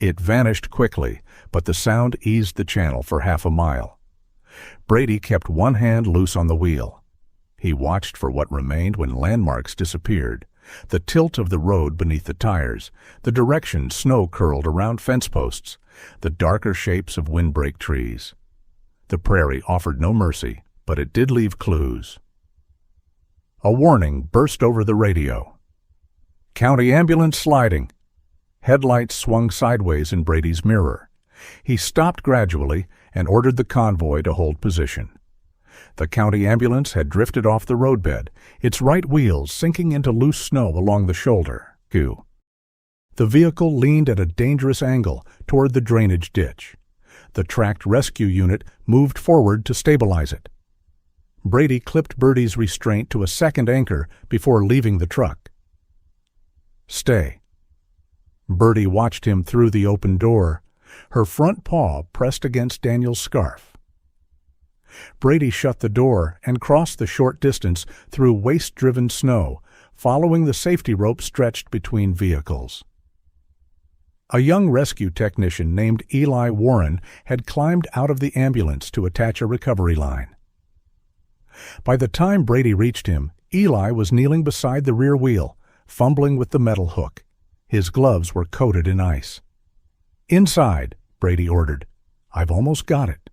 It vanished quickly, but the sound eased the channel for half a mile. Brady kept one hand loose on the wheel. He watched for what remained when landmarks disappeared. The tilt of the road beneath the tires, the direction snow curled around fence posts, the darker shapes of windbreak trees. The prairie offered no mercy, but it did leave clues. A warning burst over the radio. "County ambulance sliding." Headlights swung sideways in Brady's mirror. He stopped gradually and ordered the convoy to hold position. The county ambulance had drifted off the roadbed, its right wheels sinking into loose snow along the shoulder. The vehicle leaned at a dangerous angle toward the drainage ditch. The tracked rescue unit moved forward to stabilize it. Brady clipped Birdie's restraint to a second anchor before leaving the truck. "Stay." Birdie watched him through the open door, her front paw pressed against Daniel's scarf. Brady shut the door and crossed the short distance through waist-driven snow, following the safety rope stretched between vehicles. A young rescue technician named Eli Warren had climbed out of the ambulance to attach a recovery line. By the time Brady reached him, Eli was kneeling beside the rear wheel, fumbling with the metal hook. His gloves were coated in ice. "Inside," Brady ordered. "I've almost got it."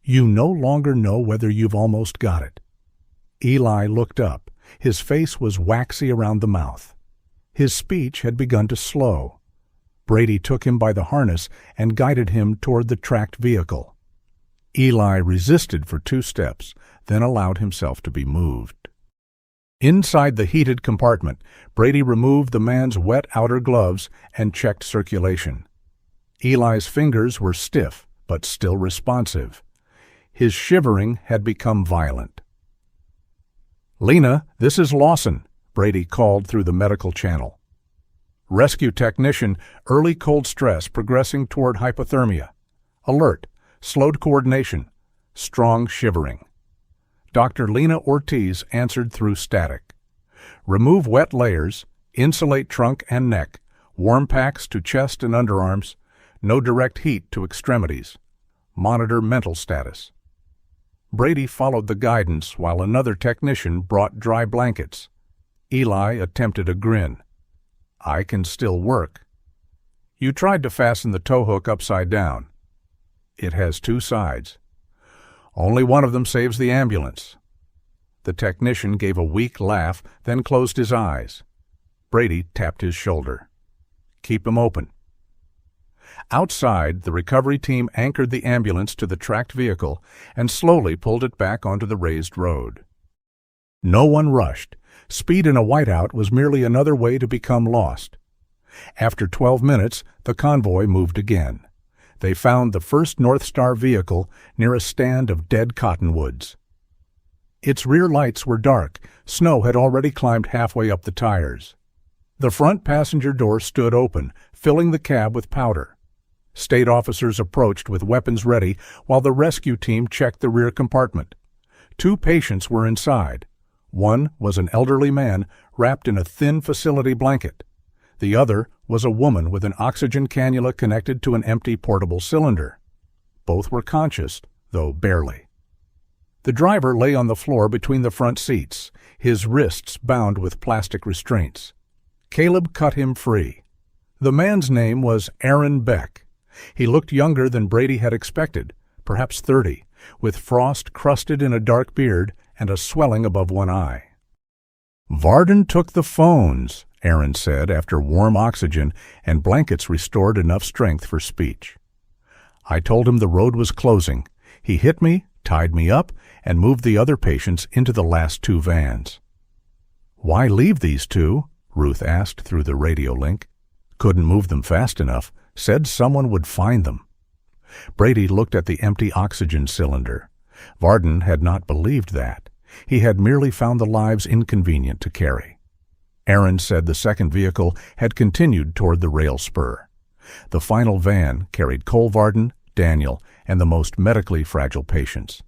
"You no longer know whether you've almost got it." Eli looked up. His face was waxy around the mouth. His speech had begun to slow. Brady took him by the harness and guided him toward the tracked vehicle. Eli resisted for 2 steps, then allowed himself to be moved. Inside the heated compartment, Brady removed the man's wet outer gloves and checked circulation. Eli's fingers were stiff, but still responsive. His shivering had become violent. "Lena, this is Lawson," Brady called through the medical channel. "Rescue technician, early cold stress progressing toward hypothermia. Alert, slowed coordination, strong shivering." Dr. Lena Ortiz answered through static. "Remove wet layers, insulate trunk and neck, warm packs to chest and underarms, no direct heat to extremities. Monitor mental status." Brady followed the guidance while another technician brought dry blankets. Eli attempted a grin. "I can still work." "You tried to fasten the tow hook upside down." "It has 2 sides." "Only one of them saves the ambulance." The technician gave a weak laugh, then closed his eyes. Brady tapped his shoulder. "Keep them open." Outside, the recovery team anchored the ambulance to the tracked vehicle and slowly pulled it back onto the raised road. No one rushed. Speed in a whiteout was merely another way to become lost. After 12 minutes, the convoy moved again. They found the first North Star vehicle near a stand of dead cottonwoods. Its rear lights were dark. Snow had already climbed halfway up the tires. The front passenger door stood open, filling the cab with powder. State officers approached with weapons ready while the rescue team checked the rear compartment. 2 patients were inside. One was an elderly man wrapped in a thin facility blanket. The other was a woman with an oxygen cannula connected to an empty portable cylinder. Both were conscious, though barely. The driver lay on the floor between the front seats, his wrists bound with plastic restraints. Caleb cut him free. The man's name was Aaron Beck. He looked younger than Brady had expected, perhaps 30, with frost crusted in a dark beard and a swelling above one eye. "Varden took the phones," Aaron said after warm oxygen and blankets restored enough strength for speech. "I told him the road was closing. He hit me, tied me up, and moved the other patients into the last 2 vans." "Why leave these 2?" Ruth asked through the radio link. "Couldn't move them fast enough. Said someone would find them." Brady looked at the empty oxygen cylinder. Varden had not believed that. He had merely found the lives inconvenient to carry. Aaron said the second vehicle had continued toward the rail spur. The final van carried Cole Varden, Daniel, and the most medically fragile patients.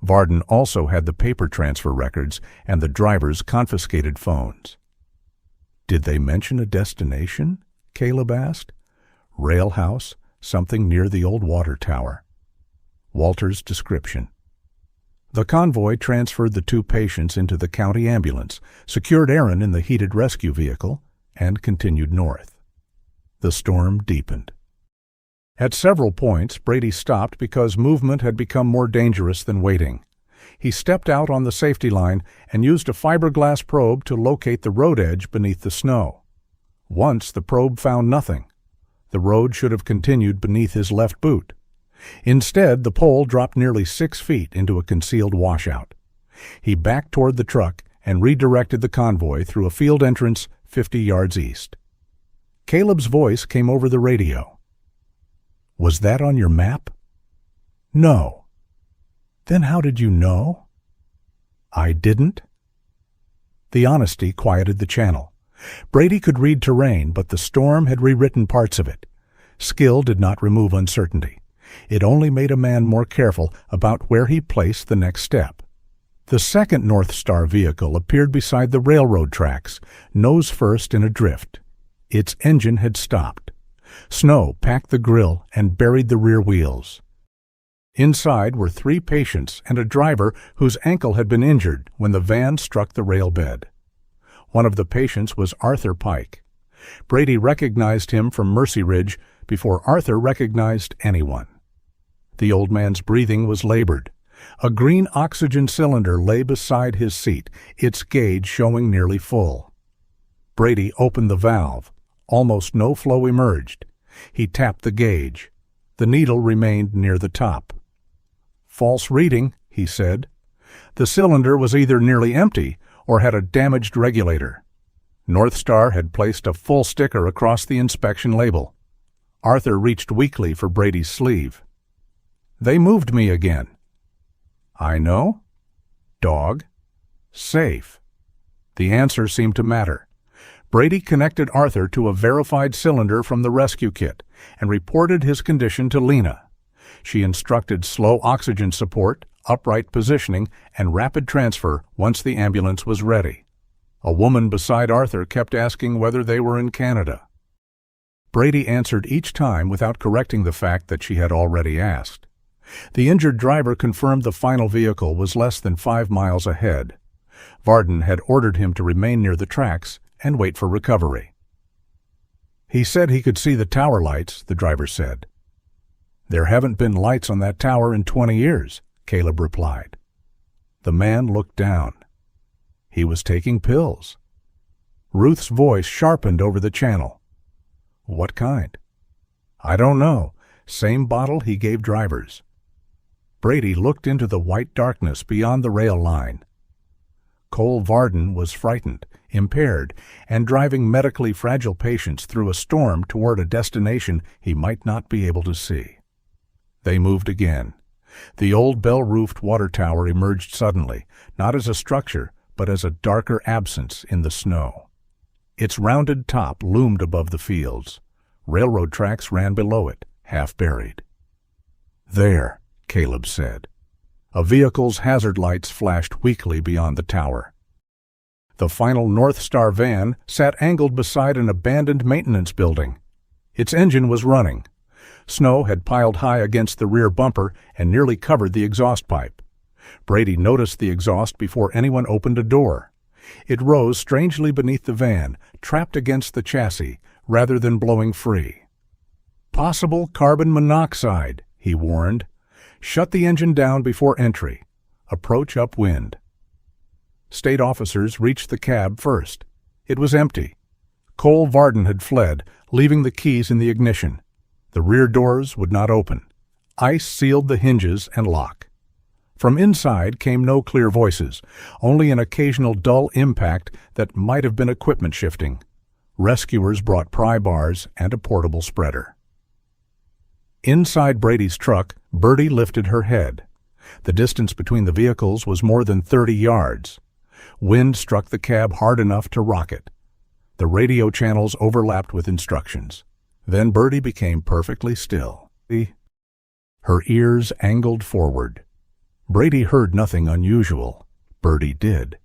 Varden also had the paper transfer records and the driver's confiscated phones. "Did they mention a destination?" Caleb asked. "Rail house, something near the old water tower." Walter's description. The convoy transferred the 2 patients into the county ambulance, secured Aaron in the heated rescue vehicle, and continued north. The storm deepened. At several points, Brady stopped because movement had become more dangerous than waiting. He stepped out on the safety line and used a fiberglass probe to locate the road edge beneath the snow. Once the probe found nothing. The road should have continued beneath his left boot. Instead, the pole dropped nearly 6 feet into a concealed washout. He backed toward the truck and redirected the convoy through a field entrance 50 yards east. Caleb's voice came over the radio. "Was that on your map?" "No." "Then how did you know?" "I didn't." The honesty quieted the channel. Brady could read terrain, but the storm had rewritten parts of it. Skill did not remove uncertainty. It only made a man more careful about where he placed the next step. The second North Star vehicle appeared beside the railroad tracks, nose first in a drift. Its engine had stopped. Snow packed the grill and buried the rear wheels. Inside were 3 patients and a driver whose ankle had been injured when the van struck the rail bed. One of the patients was Arthur Pike. Brady recognized him from Mercy Ridge before Arthur recognized anyone. The old man's breathing was labored. A green oxygen cylinder lay beside his seat, its gauge showing nearly full. Brady opened the valve. Almost no flow emerged. He tapped the gauge. The needle remained near the top. "False reading," he said. The cylinder was either nearly empty or had a damaged regulator. North Star had placed a full sticker across the inspection label. Arthur reached weakly for Brady's sleeve. "They moved me again." "I know." "Dog." "Safe." The answer seemed to matter. Brady connected Arthur to a verified cylinder from the rescue kit and reported his condition to Lena. She instructed slow oxygen support, upright positioning, and rapid transfer once the ambulance was ready. A woman beside Arthur kept asking whether they were in Canada. Brady answered each time without correcting the fact that she had already asked. The injured driver confirmed the final vehicle was less than 5 miles ahead. Varden had ordered him to remain near the tracks and wait for recovery. "He said he could see the tower lights," the driver said. "There haven't been lights on that tower in 20 years, Caleb replied. The man looked down. He was taking pills. Ruth's voice sharpened over the channel. "What kind?" "I don't know. Same bottle he gave drivers." Brady looked into the white darkness beyond the rail line. Cole Varden was frightened, impaired, and driving medically fragile patients through a storm toward a destination he might not be able to see. They moved again. The old bell-roofed water tower emerged suddenly, not as a structure, but as a darker absence in the snow. Its rounded top loomed above the fields. Railroad tracks ran below it, half buried. "There," Caleb said. A vehicle's hazard lights flashed weakly beyond the tower. The final North Star van sat angled beside an abandoned maintenance building. Its engine was running. Snow had piled high against the rear bumper and nearly covered the exhaust pipe. Brady noticed the exhaust before anyone opened a door. It rose strangely beneath the van, trapped against the chassis, rather than blowing free. "Possible carbon monoxide," he warned. "Shut the engine down before entry. Approach upwind." State officers reached the cab first. It was empty. Cole Varden had fled, leaving the keys in the ignition. The rear doors would not open. Ice sealed the hinges and lock. From inside came no clear voices, only an occasional dull impact that might have been equipment shifting. Rescuers brought pry bars and a portable spreader. Inside Brady's truck, Birdie lifted her head. The distance between the vehicles was more than 30 yards. Wind struck the cab hard enough to rock it. The radio channels overlapped with instructions. Then Birdie became perfectly still. Her ears angled forward. Brady heard nothing unusual. Birdie did.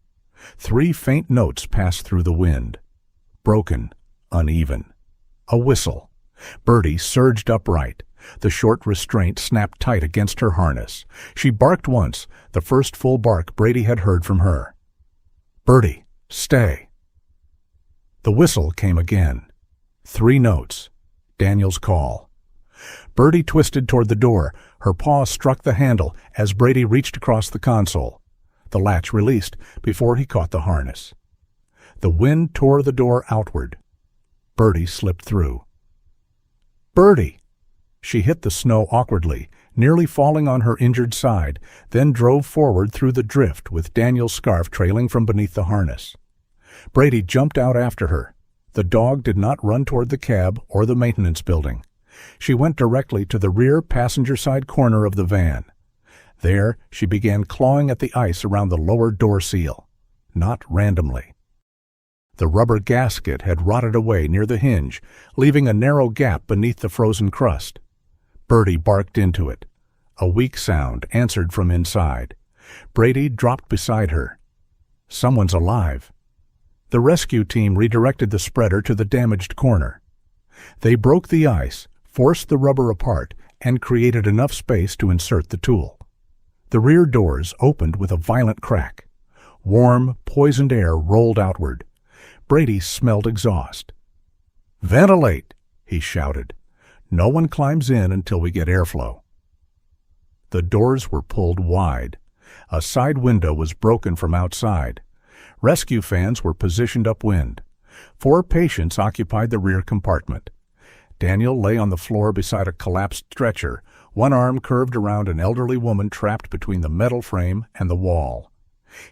3 faint notes passed through the wind. Broken, uneven. A whistle. Birdie surged upright. The short restraint snapped tight against her harness. She barked once, the first full bark Brady had heard from her. "Birdie, stay." The whistle came again. 3 notes. Daniel's call. Birdie twisted toward the door. Her paw struck the handle as Brady reached across the console. The latch released before he caught the harness. The wind tore the door outward. Birdie slipped through. "Birdie!" She hit the snow awkwardly, nearly falling on her injured side, then drove forward through the drift with Daniel's scarf trailing from beneath the harness. Brady jumped out after her. The dog did not run toward the cab or the maintenance building. She went directly to the rear passenger side corner of the van. There, she began clawing at the ice around the lower door seal. Not randomly. The rubber gasket had rotted away near the hinge, leaving a narrow gap beneath the frozen crust. Birdie barked into it. A weak sound answered from inside. Brady dropped beside her. Someone's alive. The rescue team redirected the spreader to the damaged corner. They broke the ice, forced the rubber apart, and created enough space to insert the tool. The rear doors opened with a violent crack. Warm, poisoned air rolled outward. Brady smelled exhaust. "Ventilate!" he shouted. "No one climbs in until we get airflow." The doors were pulled wide. A side window was broken from outside. Rescue fans were positioned upwind. 4 patients occupied the rear compartment. Daniel lay on the floor beside a collapsed stretcher, one arm curved around an elderly woman trapped between the metal frame and the wall.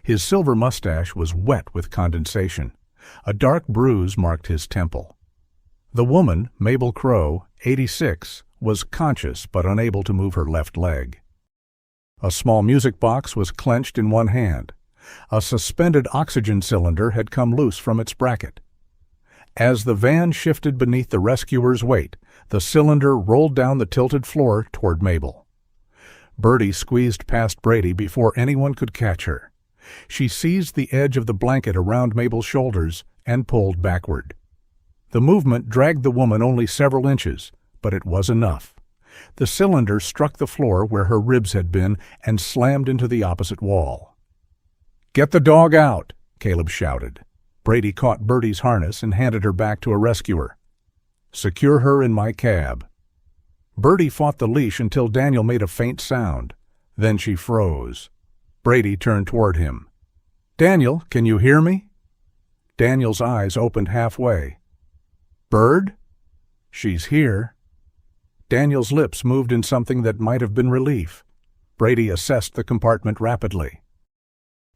His silver mustache was wet with condensation. A dark bruise marked his temple. The woman, Mabel Crow, 86, was conscious but unable to move her left leg. A small music box was clenched in one hand. A suspended oxygen cylinder had come loose from its bracket. As the van shifted beneath the rescuer's weight, the cylinder rolled down the tilted floor toward Mabel. Birdie squeezed past Brady before anyone could catch her. She seized the edge of the blanket around Mabel's shoulders and pulled backward. The movement dragged the woman only several inches, but it was enough. The cylinder struck the floor where her ribs had been and slammed into the opposite wall. "Get the dog out!" Caleb shouted. Brady caught Birdie's harness and handed her back to a rescuer. "Secure her in my cab." Birdie fought the leash until Daniel made a faint sound. Then she froze. Brady turned toward him. "Daniel, can you hear me?" Daniel's eyes opened halfway. "Bird?" "She's here." Daniel's lips moved in something that might have been relief. Brady assessed the compartment rapidly.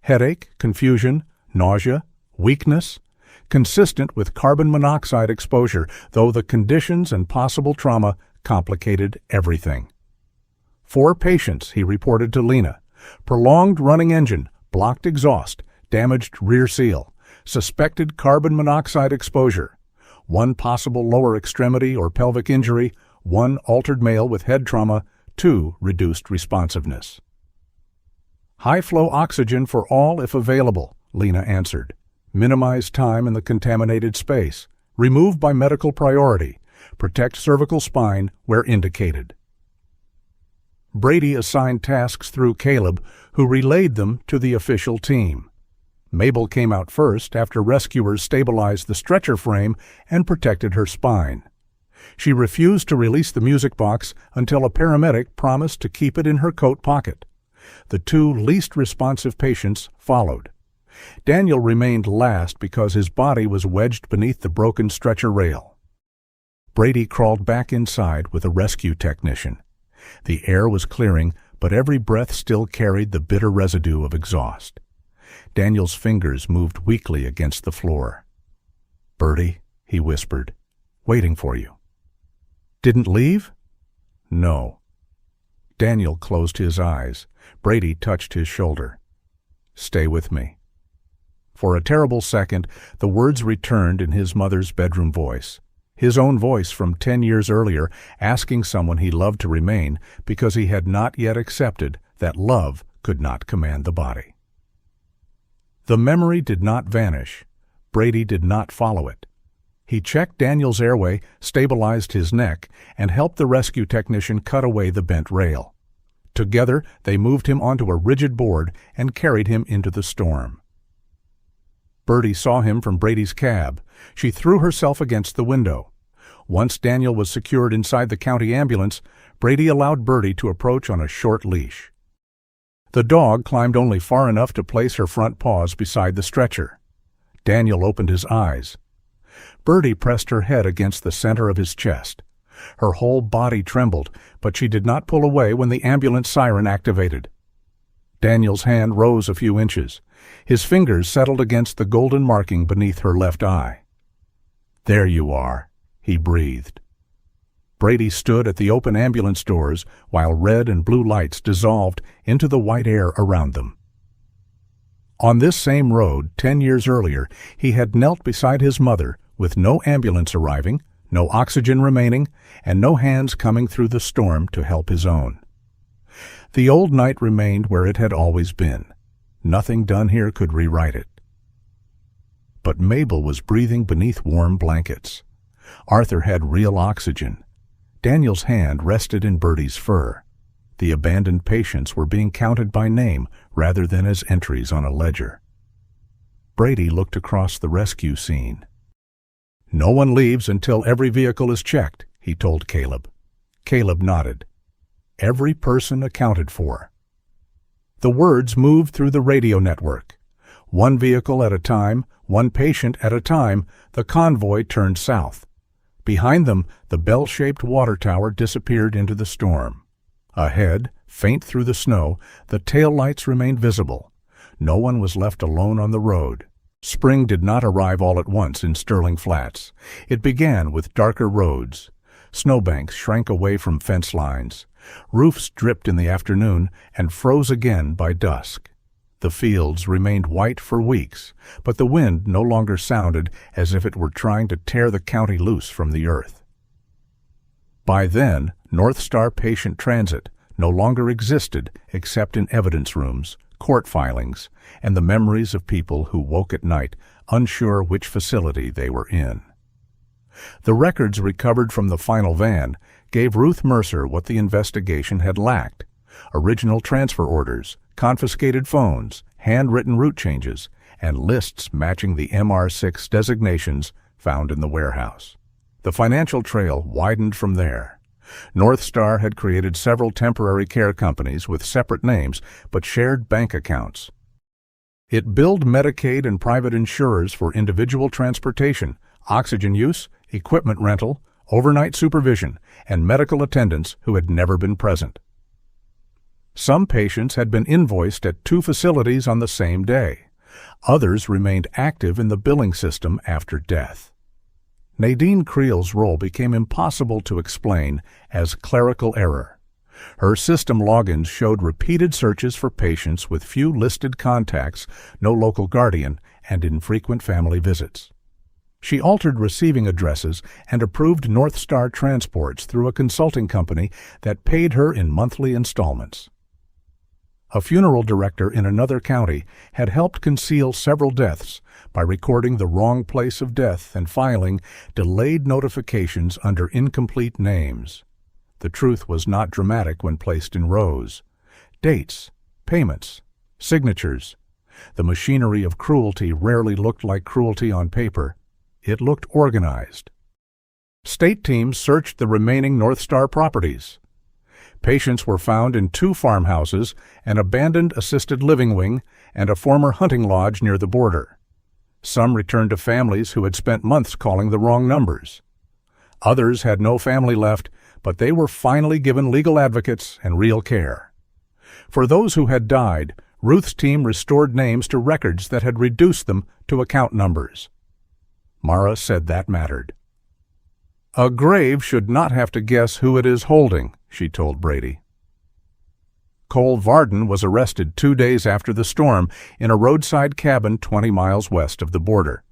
Headache, confusion, nausea, weakness, consistent with carbon monoxide exposure, though the conditions and possible trauma complicated everything. 4 patients, he reported to Lena. Prolonged running engine, blocked exhaust, damaged rear seal, suspected carbon monoxide exposure, 1 possible lower extremity or pelvic injury, 1 altered male with head trauma, 2 reduced responsiveness. "High-flow oxygen for all if available," Lena answered. "Minimize time in the contaminated space. Remove by medical priority. Protect cervical spine where indicated." Brady assigned tasks through Caleb, who relayed them to the official team. Mabel came out first after rescuers stabilized the stretcher frame and protected her spine. She refused to release the music box until a paramedic promised to keep it in her coat pocket. The 2 least responsive patients followed. Daniel remained last because his body was wedged beneath the broken stretcher rail. Brady crawled back inside with a rescue technician. The air was clearing, but every breath still carried the bitter residue of exhaust. Daniel's fingers moved weakly against the floor. "Birdie," he whispered, "waiting for you." "Didn't leave?" "No." Daniel closed his eyes. Brady touched his shoulder. "Stay with me." For a terrible second, the words returned in his mother's bedroom voice. His own voice from 10 years earlier, asking someone he loved to remain because he had not yet accepted that love could not command the body. The memory did not vanish. Brady did not follow it. He checked Daniel's airway, stabilized his neck, and helped the rescue technician cut away the bent rail. Together, they moved him onto a rigid board and carried him into the storm. Birdie saw him from Brady's cab. She threw herself against the window. Once Daniel was secured inside the county ambulance, Brady allowed Birdie to approach on a short leash. The dog climbed only far enough to place her front paws beside the stretcher. Daniel opened his eyes. Birdie pressed her head against the center of his chest. Her whole body trembled, but she did not pull away when the ambulance siren activated. Daniel's hand rose a few inches. His fingers settled against the golden marking beneath her left eye. "There you are," he breathed. Brady stood at the open ambulance doors while red and blue lights dissolved into the white air around them. On this same road, 10 years earlier, he had knelt beside his mother with no ambulance arriving, no oxygen remaining, and no hands coming through the storm to help his own. The old night remained where it had always been. Nothing done here could rewrite it. But Mabel was breathing beneath warm blankets. Arthur had real oxygen. Daniel's hand rested in Birdie's fur. The abandoned patients were being counted by name rather than as entries on a ledger. Brady looked across the rescue scene. "No one leaves until every vehicle is checked," he told Caleb. Caleb nodded. "Every person accounted for." The words moved through the radio network. 1 vehicle at a time, 1 patient at a time, the convoy turned south. Behind them, the bell-shaped water tower disappeared into the storm. Ahead, faint through the snow, the taillights remained visible. No one was left alone on the road. Spring did not arrive all at once in Sterling Flats. It began with darker roads. Snowbanks shrank away from fence lines. Roofs dripped in the afternoon and froze again by dusk. The fields remained white for weeks, but the wind no longer sounded as if it were trying to tear the county loose from the earth. By then, North Star Patient Transit no longer existed except in evidence rooms, court filings, and the memories of people who woke at night unsure which facility they were in. The records recovered from the final van gave Ruth Mercer what the investigation had lacked: original transfer orders, confiscated phones, handwritten route changes, and lists matching the MR6 designations found in the warehouse. The financial trail widened from there. North Star had created several temporary care companies with separate names but shared bank accounts. It billed Medicaid and private insurers for individual transportation, oxygen use, equipment rental, overnight supervision, and medical attendants who had never been present. Some patients had been invoiced at 2 facilities on the same day. Others remained active in the billing system after death. Nadine Creel's role became impossible to explain as clerical error. Her system logins showed repeated searches for patients with few listed contacts, no local guardian, and infrequent family visits. She altered receiving addresses and approved North Star transports through a consulting company that paid her in monthly installments. A funeral director in another county had helped conceal several deaths by recording the wrong place of death and filing delayed notifications under incomplete names. The truth was not dramatic when placed in rows. Dates, payments, signatures. The machinery of cruelty rarely looked like cruelty on paper. It looked organized. State teams searched the remaining North Star properties. Patients were found in 2 farmhouses, an abandoned assisted living wing, and a former hunting lodge near the border. Some returned to families who had spent months calling the wrong numbers. Others had no family left, but they were finally given legal advocates and real care. For those who had died, Ruth's team restored names to records that had reduced them to account numbers. Mara said that mattered. "A grave should not have to guess who it is holding," she told Brady. Cole Varden was arrested 2 days after the storm in a roadside cabin 20 miles west of the border.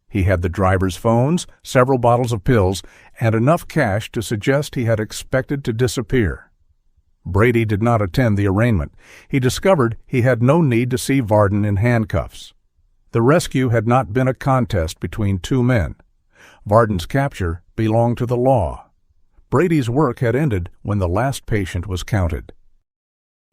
He had the driver's phones, several bottles of pills, and enough cash to suggest he had expected to disappear. Brady did not attend the arraignment. He discovered he had no need to see Varden in handcuffs. The rescue had not been a contest between 2 men. Varden's capture belonged to the law. Brady's work had ended when the last patient was counted.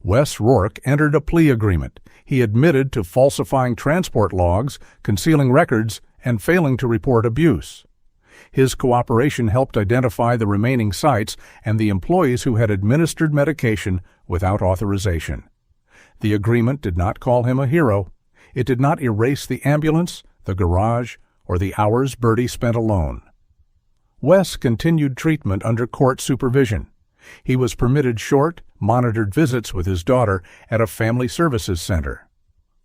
Wes Rourke entered a plea agreement. He admitted to falsifying transport logs, concealing records, and failing to report abuse. His cooperation helped identify the remaining sites and the employees who had administered medication without authorization. The agreement did not call him a hero. It did not erase the ambulance, the garage, or the hours Birdie spent alone. Wes continued treatment under court supervision. He was permitted short, monitored visits with his daughter at a family services center.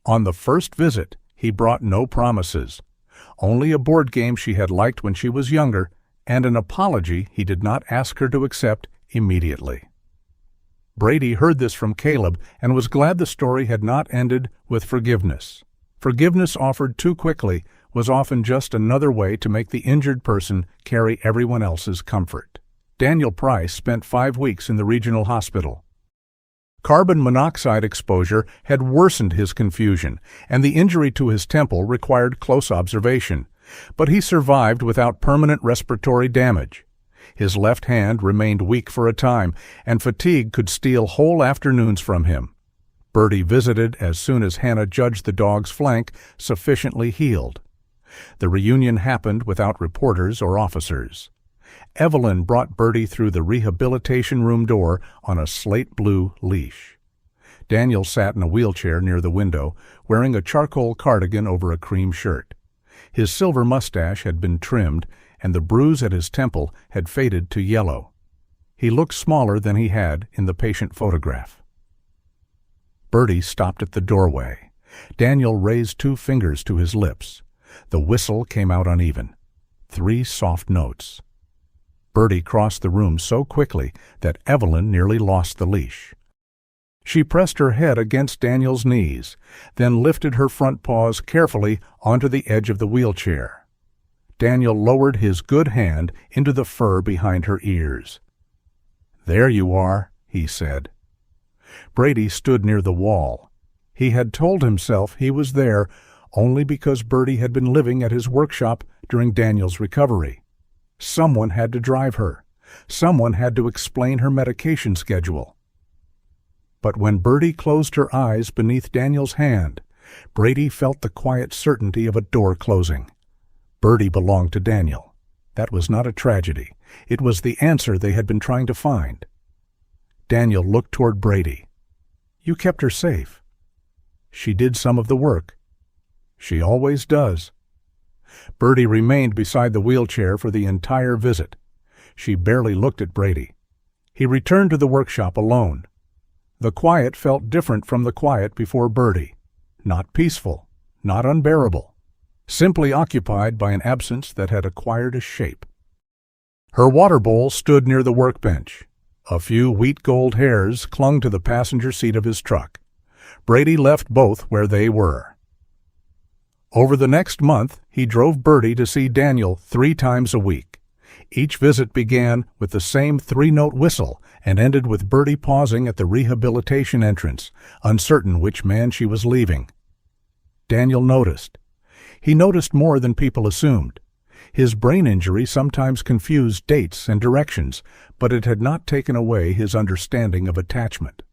On the first visit, he brought no promises, only a board game she had liked when she was younger and an apology he did not ask her to accept immediately. Brady heard this from Caleb and was glad the story had not ended with forgiveness. Forgiveness offered too quickly was often just another way to make the injured person carry everyone else's comfort. Daniel Price spent 5 weeks in the regional hospital. Carbon monoxide exposure had worsened his confusion, and the injury to his temple required close observation, but he survived without permanent respiratory damage. His left hand remained weak for a time, and fatigue could steal whole afternoons from him. Birdie visited as soon as Hannah judged the dog's flank sufficiently healed. The reunion happened without reporters or officers. Evelyn brought Birdie through the rehabilitation room door on a slate-blue leash. Daniel sat in a wheelchair near the window, wearing a charcoal cardigan over a cream shirt. His silver mustache had been trimmed, and the bruise at his temple had faded to yellow. He looked smaller than he had in the patient photograph. Birdie stopped at the doorway. Daniel raised 2 fingers to his lips. The whistle came out uneven. 3 soft notes. Birdie crossed the room so quickly that Evelyn nearly lost the leash. She pressed her head against Daniel's knees, then lifted her front paws carefully onto the edge of the wheelchair. Daniel lowered his good hand into the fur behind her ears. "There you are," he said. Brady stood near the wall. He had told himself he was there only because Birdie had been living at his workshop during Daniel's recovery. Someone had to drive her. Someone had to explain her medication schedule. But when Birdie closed her eyes beneath Daniel's hand, Brady felt the quiet certainty of a door closing. Birdie belonged to Daniel. That was not a tragedy. It was the answer they had been trying to find. Daniel looked toward Brady. "You kept her safe." "She did some of the work." "She always does." Birdie remained beside the wheelchair for the entire visit. She barely looked at Brady. He returned to the workshop alone. The quiet felt different from the quiet before Birdie. Not peaceful, not unbearable, simply occupied by an absence that had acquired a shape. Her water bowl stood near the workbench. A few wheat gold hairs clung to the passenger seat of his truck. Brady left both where they were. Over the next month, he drove Birdie to see Daniel 3 times a week. Each visit began with the same 3-note whistle and ended with Birdie pausing at the rehabilitation entrance, uncertain which man she was leaving. Daniel noticed. He noticed more than people assumed. His brain injury sometimes confused dates and directions, but it had not taken away his understanding of attachment.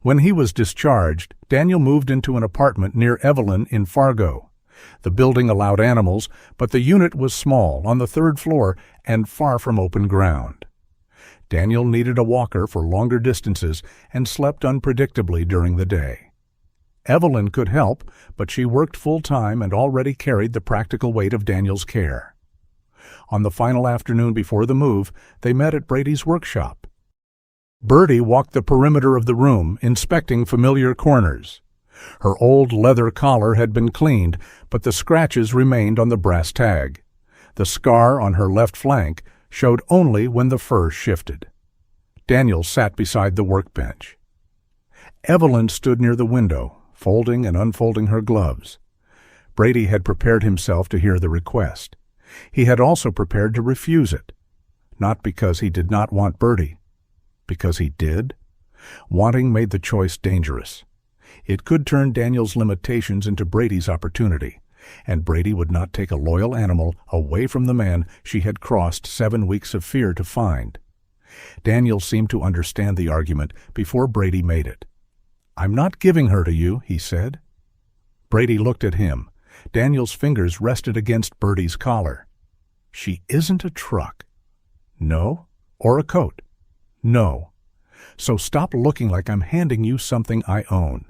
When he was discharged, Daniel moved into an apartment near Evelyn in Fargo. The building allowed animals, but the unit was small, on the 3rd floor, and far from open ground. Daniel needed a walker for longer distances and slept unpredictably during the day. Evelyn could help, but she worked full-time and already carried the practical weight of Daniel's care. On the final afternoon before the move, they met at Brady's workshop. Birdie walked the perimeter of the room, inspecting familiar corners. Her old leather collar had been cleaned, but the scratches remained on the brass tag. The scar on her left flank showed only when the fur shifted. Daniel sat beside the workbench. Evelyn stood near the window, folding and unfolding her gloves. Brady had prepared himself to hear the request. He had also prepared to refuse it. Not because he did not want Birdie. Because he did? Wanting made the choice dangerous. It could turn Daniel's limitations into Brady's opportunity, and Brady would not take a loyal animal away from the man she had crossed 7 weeks of fear to find. Daniel seemed to understand the argument before Brady made it. "I'm not giving her to you," he said. Brady looked at him. Daniel's fingers rested against Birdie's collar. "She isn't a truck." "No." "Or a coat." "No. So stop looking like I'm handing you something I own."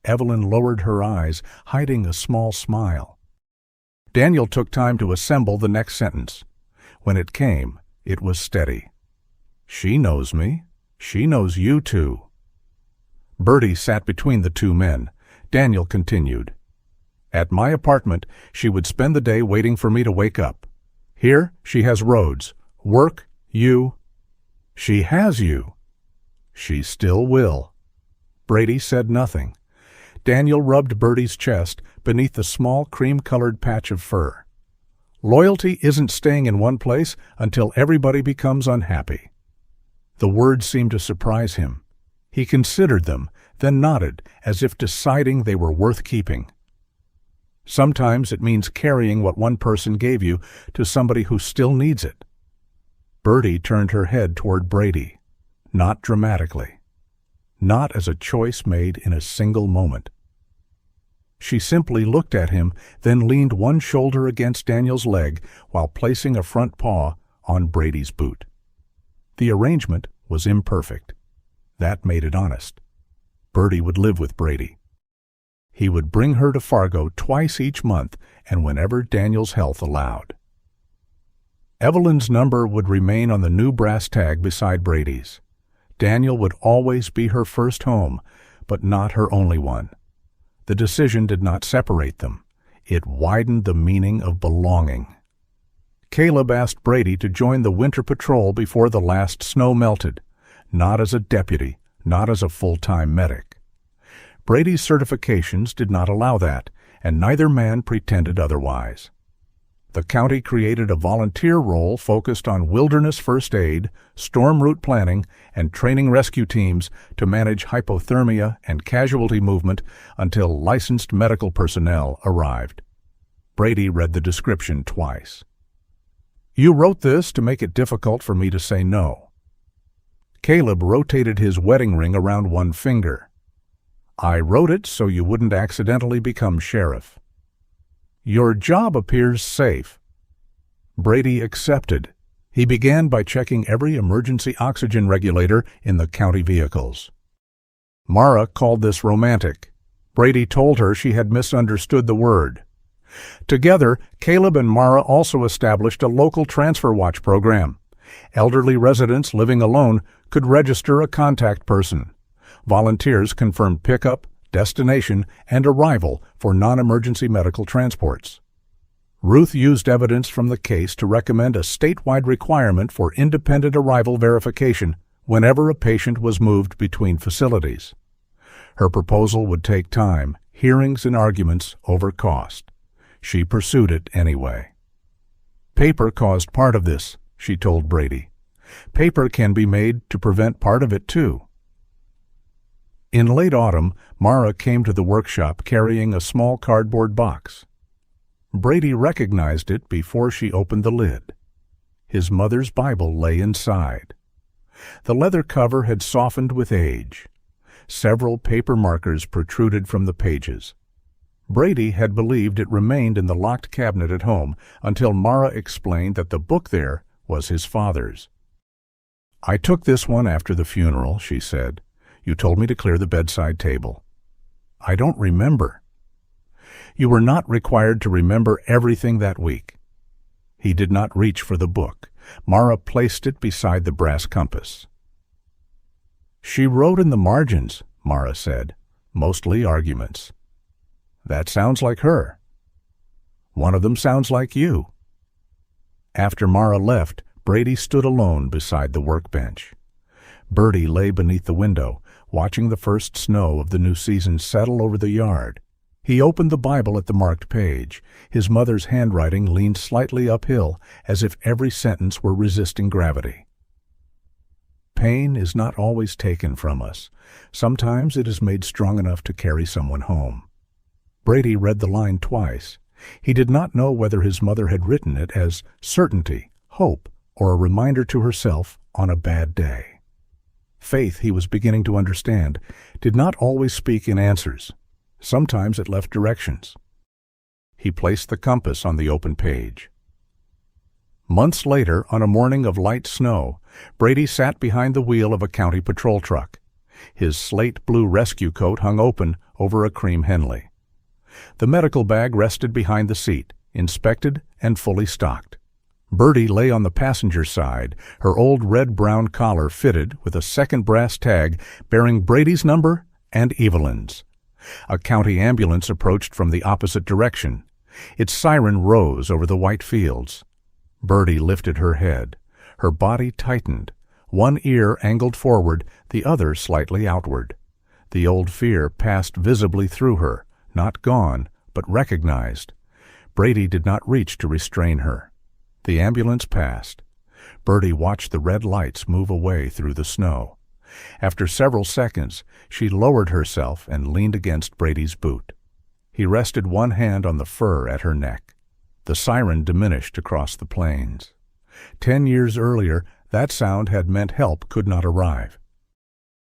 Evelyn lowered her eyes, hiding a small smile. Daniel took time to assemble the next sentence. When it came, it was steady. "She knows me. She knows you too." Birdie sat between the 2 men. Daniel continued. "At my apartment, she would spend the day waiting for me to wake up. Here, she has roads. Work, you. She has you. She still will." Brady said nothing. Daniel rubbed Birdie's chest beneath the small cream-colored patch of fur. "Loyalty isn't staying in one place until everybody becomes unhappy." The words seemed to surprise him. He considered them, then nodded, as if deciding they were worth keeping. Sometimes it means carrying what one person gave you to somebody who still needs it. Birdie turned her head toward Brady, not dramatically. Not as a choice made in a single moment. She simply looked at him, then leaned one shoulder against Daniel's leg while placing a front paw on Brady's boot. The arrangement was imperfect. That made it honest. Birdie would live with Brady. He would bring her to Fargo twice each month and whenever Daniel's health allowed. Evelyn's number would remain on the new brass tag beside Brady's. Daniel would always be her first home, but not her only one. The decision did not separate them. It widened the meaning of belonging. Caleb asked Brady to join the winter patrol before the last snow melted, not as a deputy, not as a full-time medic. Brady's certifications did not allow that, and neither man pretended otherwise. The county created a volunteer role focused on wilderness first aid, storm route planning, and training rescue teams to manage hypothermia and casualty movement until licensed medical personnel arrived. Brady read the description twice. "You wrote this to make it difficult for me to say no." Caleb rotated his wedding ring around one finger. "I wrote it so you wouldn't accidentally become sheriff." "Your job appears safe." Brady accepted. He began by checking every emergency oxygen regulator in the county vehicles. Mara called this romantic. Brady told her she had misunderstood the word. Together, Caleb and Mara also established a local transfer watch program. Elderly residents living alone could register a contact person. Volunteers confirmed pickup, destination, and arrival for non-emergency medical transports. Ruth used evidence from the case to recommend a statewide requirement for independent arrival verification whenever a patient was moved between facilities. Her proposal would take time, hearings and arguments over cost. She pursued it anyway. "Paper caused part of this," she told Brady. "Paper can be made to prevent part of it, too." In late autumn, Mara came to the workshop carrying a small cardboard box. Brady recognized it before she opened the lid. His mother's Bible lay inside. The leather cover had softened with age. Several paper markers protruded from the pages. Brady had believed it remained in the locked cabinet at home until Mara explained that the book there was his father's. "I took this one after the funeral," she said. "You told me to clear the bedside table." "I don't remember." "You were not required to remember everything that week." He did not reach for the book. Mara placed it beside the brass compass. "She wrote in the margins," Mara said, "mostly arguments." "That sounds like her." "One of them sounds like you." After Mara left, Brady stood alone beside the workbench. Birdie lay beneath the window, watching the first snow of the new season settle over the yard. He opened the Bible at the marked page. His mother's handwriting leaned slightly uphill, as if every sentence were resisting gravity. Pain is not always taken from us. Sometimes it is made strong enough to carry someone home. Brady read the line twice. He did not know whether his mother had written it as certainty, hope, or a reminder to herself on a bad day. Faith, he was beginning to understand, did not always speak in answers. Sometimes it left directions. He placed the compass on the open page. Months later, on a morning of light snow, Brady sat behind the wheel of a county patrol truck. His slate blue rescue coat hung open over a cream Henley. The medical bag rested behind the seat, inspected and fully stocked. Birdie lay on the passenger side, her old red-brown collar fitted with a second brass tag bearing Brady's number and Evelyn's. A county ambulance approached from the opposite direction. Its siren rose over the white fields. Birdie lifted her head. Her body tightened. One ear angled forward, the other slightly outward. The old fear passed visibly through her, not gone, but recognized. Brady did not reach to restrain her. The ambulance passed. Birdie watched the red lights move away through the snow. After several seconds, she lowered herself and leaned against Brady's boot. He rested one hand on the fur at her neck. The siren diminished across the plains. 10 years earlier, that sound had meant help could not arrive.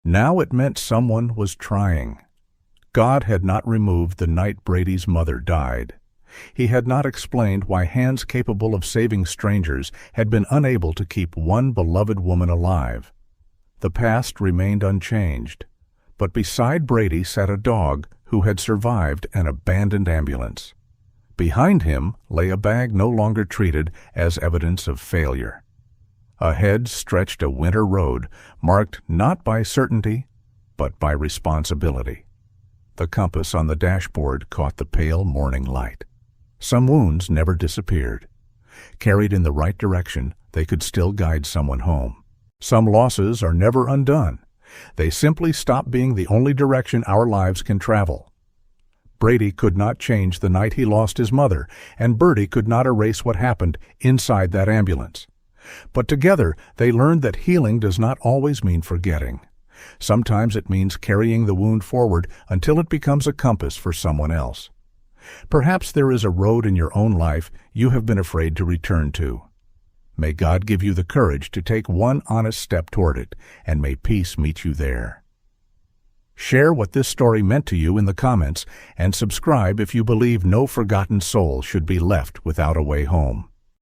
Now it meant someone was trying. God had not removed the night Brady's mother died. He had not explained why hands capable of saving strangers had been unable to keep one beloved woman alive. The past remained unchanged, but beside Brady sat a dog who had survived an abandoned ambulance. Behind him lay a bag no longer treated as evidence of failure. Ahead stretched a winter road marked not by certainty, but by responsibility. The compass on the dashboard caught the pale morning light. Some wounds never disappeared. Carried in the right direction, they could still guide someone home. Some losses are never undone. They simply stop being the only direction our lives can travel. Brady could not change the night he lost his mother, and Birdie could not erase what happened inside that ambulance. But together, they learned that healing does not always mean forgetting. Sometimes it means carrying the wound forward until it becomes a compass for someone else. Perhaps there is a road in your own life you have been afraid to return to. May God give you the courage to take one honest step toward it, and may peace meet you there. Share what this story meant to you in the comments, and subscribe if you believe no forgotten soul should be left without a way home.